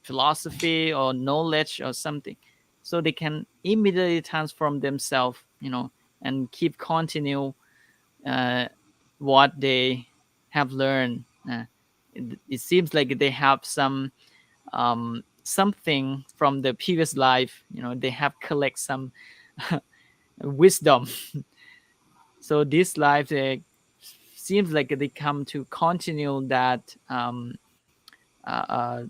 philosophy or knowledge or something, so they can immediately transform themselves, and keep continue uh, what they have learned. It seems like they have something from the previous life. They have collect some wisdom. So this life, they seems like they come to continue uh, uh,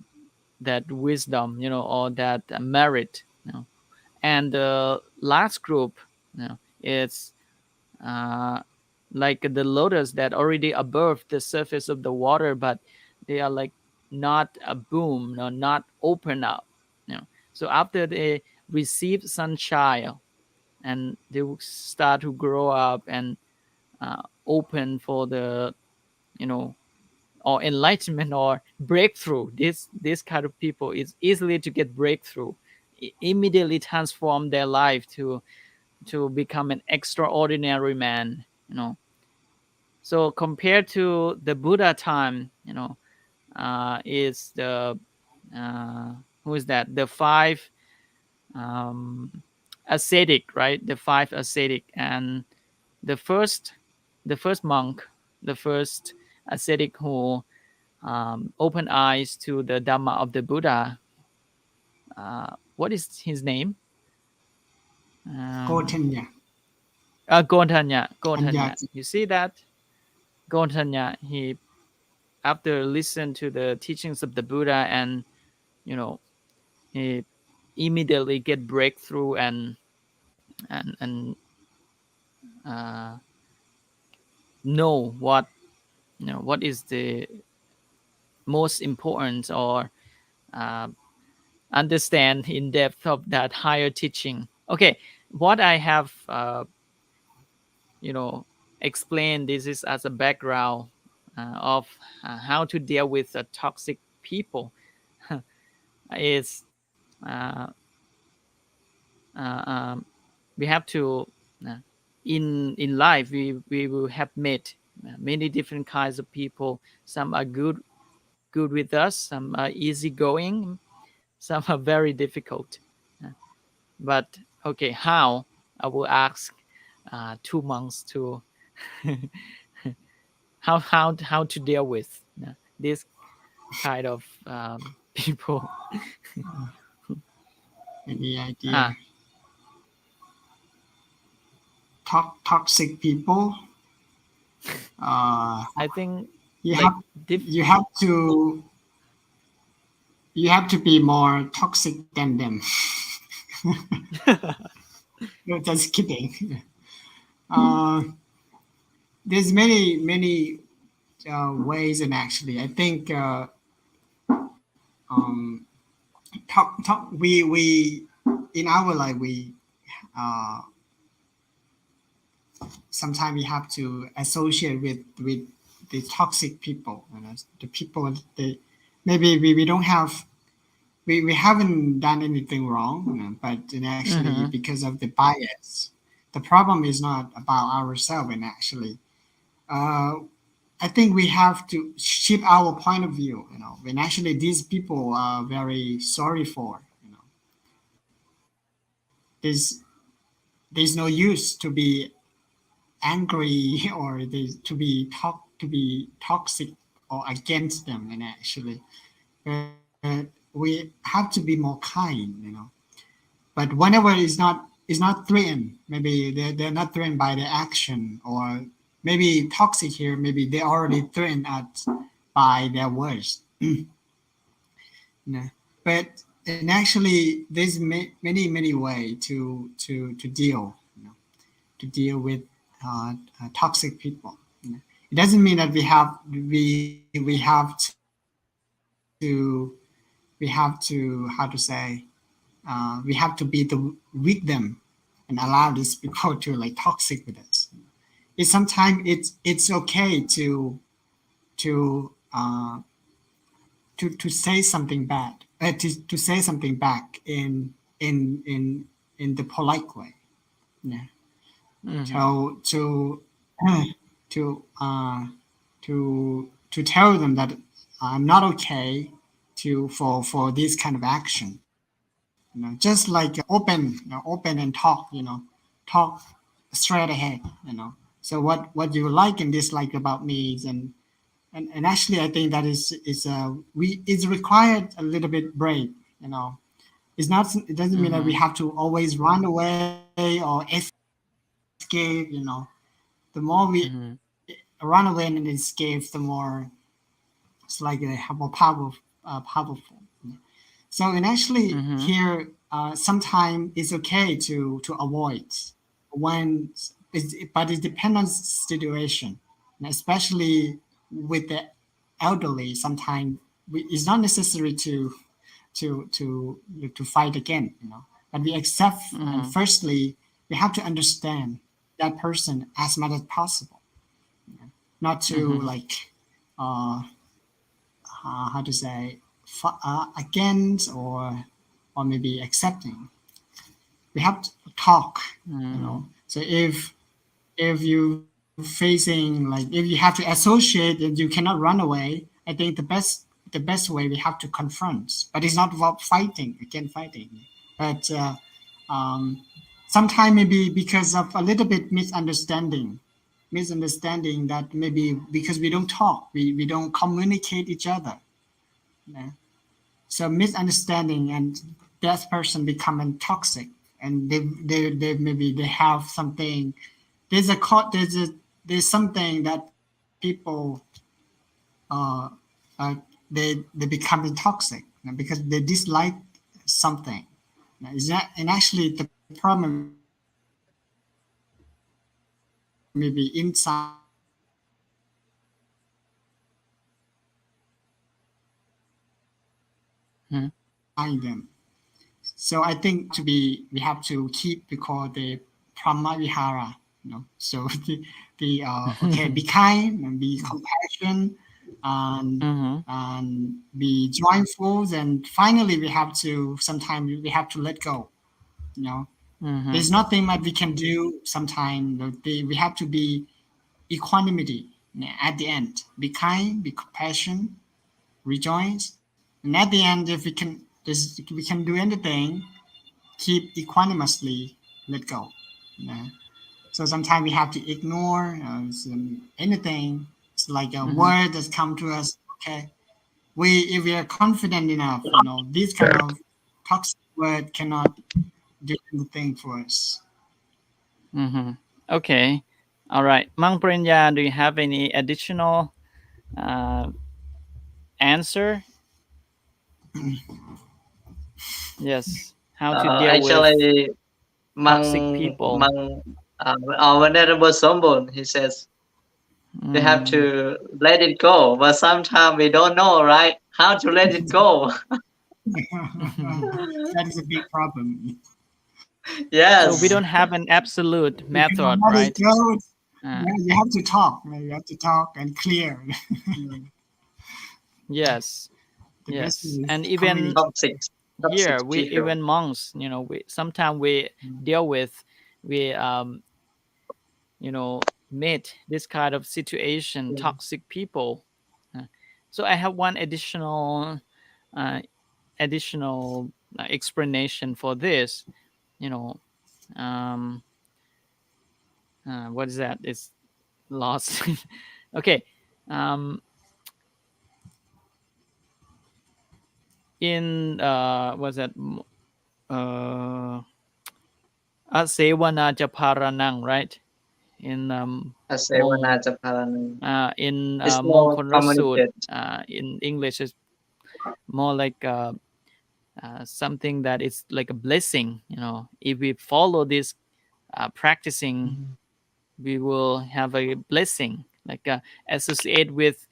that wisdom, or that merit. And the last group, it's uh, like the lotus that already above the surface of the water, but they are like not a boom, no, not open up. So after they receive sunshine, and they will start to grow up and open for the, you know or enlightenment or breakthrough. This kind of people is easily to get breakthrough, immediately transform their life to become an extraordinary man. So compared to the Buddha time, is the uh, who is that, the five um, ascetic, right? The five ascetic. And the first the first monk, the first ascetic who open eyes to the Dhamma of the Buddha. What is his name? Um,
Gotanya.
Gontanya. Gontanya.
Anyati.
You see that? Gontanya, he, after listen to the teachings of the Buddha, and you know he immediately get breakthrough, and uh, know what is the most important, or uh, understand in depth of that higher teaching. Okay, what I have you know explained, this is as a background of how to deal with toxic people. Is uh, um, we have to uh, in life, we will have met many different kinds of people. Some are good with us, some are easygoing, some are very difficult. Uh, but okay, how? I will ask 2 months to how to deal with this kind of people.
Any idea?
ah
Toxic people. Uh,
I think
you
like
have you have to you have to be more toxic than them. No, just kidding. Uh, there's many ways, and actually, I think um, we in our life uh, sometimes we have to associate with the toxic people, the people they maybe we don't have we haven't done anything wrong, but actually
Mhm.
because of the bias, the problem is not about ourselves, and actually uh, I think we have to shift our point of view, when actually these people are very sorry for, there's no use to be angry or to be toxic or against them, and actually we have to be more kind, but whenever is not threatened, maybe they're not threatened by the action, or maybe toxic here, maybe they already threatened at by their words. But and actually there's many way to deal, to deal with toxic people. It doesn't mean that we have to how to say, we have to be with them and allow these people to like toxic with us. It's sometimes it's okay to to say something bad to say something back in in in the polite way. Yeah.
Mm-hmm.
So to to tell them that I'm not okay to for this kind of action. Just like open and talk. Talk straight ahead. So what you like and dislike about me is, and actually I think that is we it's required a little bit brave. It's not. It doesn't mean that we
Mm-hmm.
have to always run away or escape. The more we run away and escape, the more it's like more powerful. So, and actually
Mm-hmm.
here, sometimes it's okay to avoid when, but it depends on situation, and especially with the elderly. Sometimes it's not necessary to fight again. But we accept, and
Mm-hmm.
firstly, we have to understand that person as much as possible, not to
Mm-hmm.
like how to say against or maybe accepting. We have to talk. So if you facing like if you have to associate and you cannot run away, I think the best way we have to confront. But it's not about fighting again fighting, but sometimes maybe because of a little bit misunderstanding that maybe because we don't talk, we don't communicate each other. Yeah. So misunderstanding and that person becoming toxic, and they maybe they have something. There's something that people uh, uh they becoming toxic, because they dislike something. Is that, and actually the problem maybe inside
Mm-hmm.
behind them. So I think we have to keep we call the pramavihara. So okay, be kind and be compassion, and
Mm-hmm.
be joyful. And finally, we have to sometimes we have to let go. You know,
Mm-hmm.
there's nothing much we can do. Sometimes we have to be equanimity at the end. Be kind, be compassion, rejoice, and at the end, if we can do anything, keep equanimously let go. Yeah. So sometimes we have to ignore anything. It's like a
Mm-hmm.
word that's come to us. Okay, if we are confident enough, this kind of toxic word cannot do anything for us.
Mm-hmm. Okay. All right. Mang Prinya, do you have any additional uh, answer? Yes. How to deal with
Actually,
toxic people?
our Venerable Somboon, he says we have
Mm.
to let it go, but sometimes we don't know, right? How to let it go?
That is a big problem.
So we
Yes,
don't have an absolute
You cannot
method,
let it
right?
go.
Uh,
Yeah, you have to talk. You have to talk and clear.
yes.
The best
Yes.
way is
And
to
even
communicate.
toxic, toxic
here, we
people.
even monks, sometimes we deal with, we meet this kind of situation, toxic people. Uh, so I have one uh, additional explanation for this. You know, um, what is that? It's lost. Okay. Um, in what's that? Uh, Asewana Japaranang, right? In Mong
Asevanajapalana.
in
It's more
Mongkon
communicate.
in English is more like something that is like a blessing. If we follow this practicing, we will have a blessing. Like associate with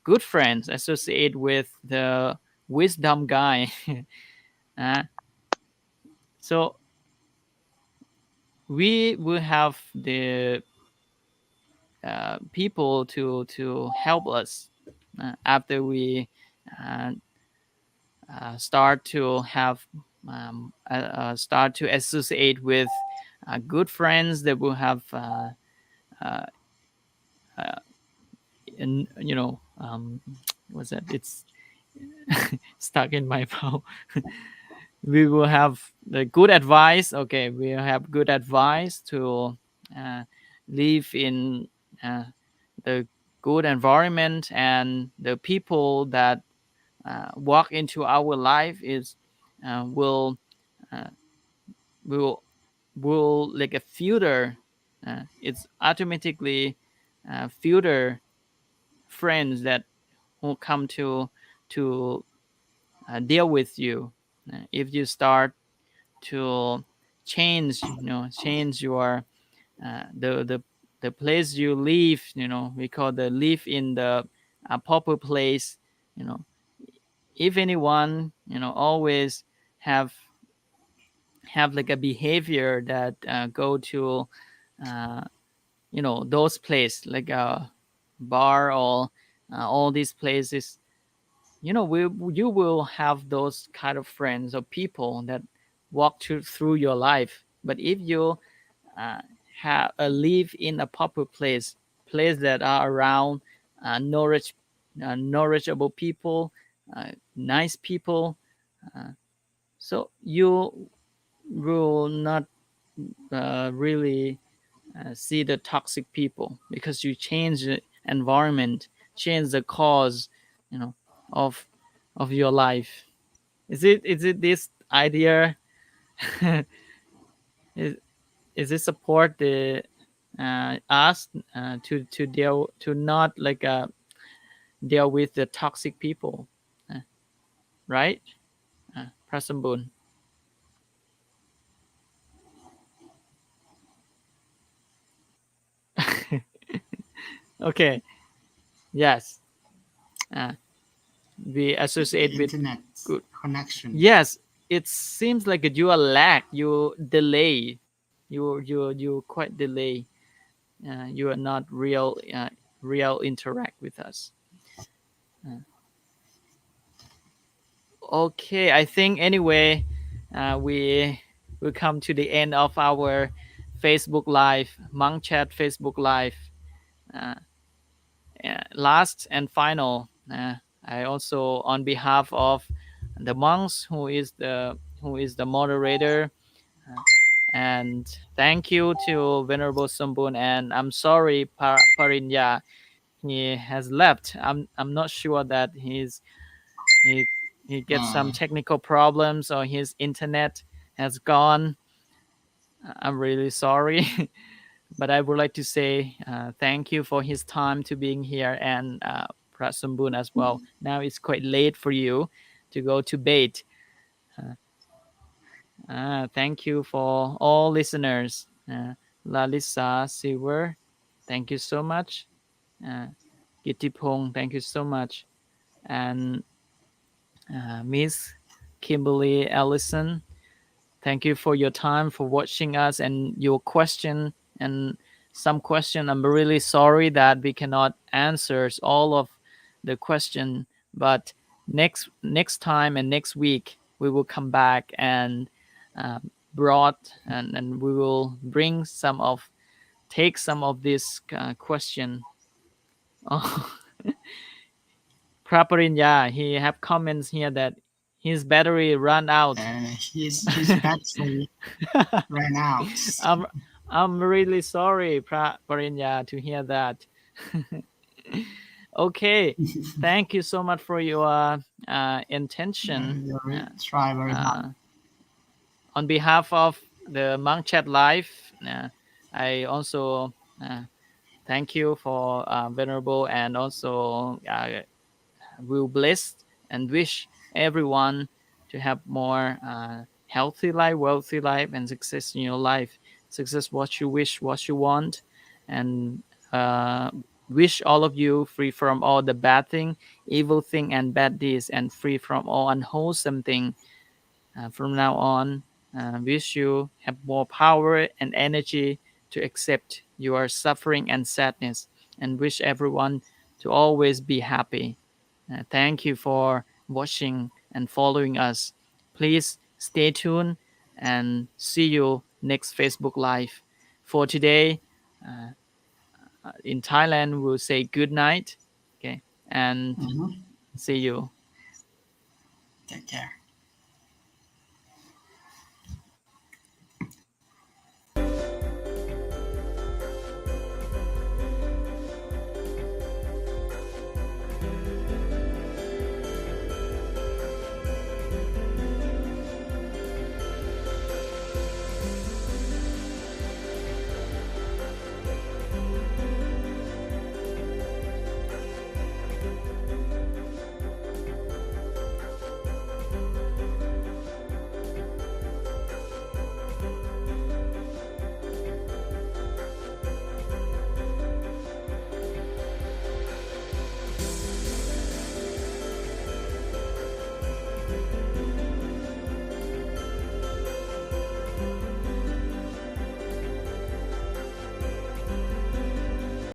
good friends, associate with the wisdom guy. uh, so we will have the people to help us after we uh, start to have start to associate with good friends that will have uh, uh, and what's that? It's stuck in my mouth. We will have the good advice. Okay, we have good advice to uh, live in uh, the good environment, and the people that walk into our life is will uh, will like a filter. It's automatically filter friends that will come to deal with you. If you start to change, change your the place you live. We call the live in the proper place. You know, if anyone always have like a behavior that go to uh, those places like a bar or all these places, you will have those kind of friends or people that walk through your life. But if you uh, live in a proper place that are around knowledgeable people, nice people, uh, so you will not really see the toxic people, because you change the environment, change the cause, you know, of your life. Is it this idea? is, is it support the us to deal to not like deal with the toxic people, uh, right? Prasambun. Okay. Yes. uh, we
The
associate with
internet
good.
connection.
Yes, it seems like you are lag, you delay, you quite delay. You are not real interact with us. Uh, okay, I think anyway, we come to the end of our Facebook Live, Monkchat Facebook Live. Uh, Last and final, I also, on behalf of the monks who is the moderator, uh, and thank you to Venerable Somboon. And I'm sorry, Parinya, he has left. I'm not sure that he he gets some
Uh,
technical problems or his internet has gone. I'm really sorry. But I would like to say thank you for his time to being here, and Prasambun as well. Now it's quite late for you to go to bed. Uh, Thank you for all listeners. Lalisa Silver, thank you so much. Uh, Gittipong, thank you so much. And Miss Kimberly Ellison, thank you for your time, for watching us, and your question. And some question, I'm really sorry that we cannot answer all of the question, but next time and next week we will come back and brought and we will bring some of take some of this question. Oh, Praparinya, he have comments here that his battery run out.
his battery ran out.
I'm I'm really sorry, Parinya, to hear that. Okay, thank you so much for your intention.
You try very hard.
Uh, on behalf of the Monkchat Life, I also thank you for Venerable, and also will bless and wish everyone to have more healthy life, wealthy life, and success in your life. Success what you wish, what you want, and uh, wish all of you free from all the bad thing, evil thing, and bad deeds, and free from all unwholesome thing from now on. Wish you have more power and energy to accept your suffering and sadness, and wish everyone to always be happy. Thank you for watching and following us. Please stay tuned and see you next Facebook Live. For today, in Thailand, we'll say good night. Okay. And
Mhm.
see you.
Take care.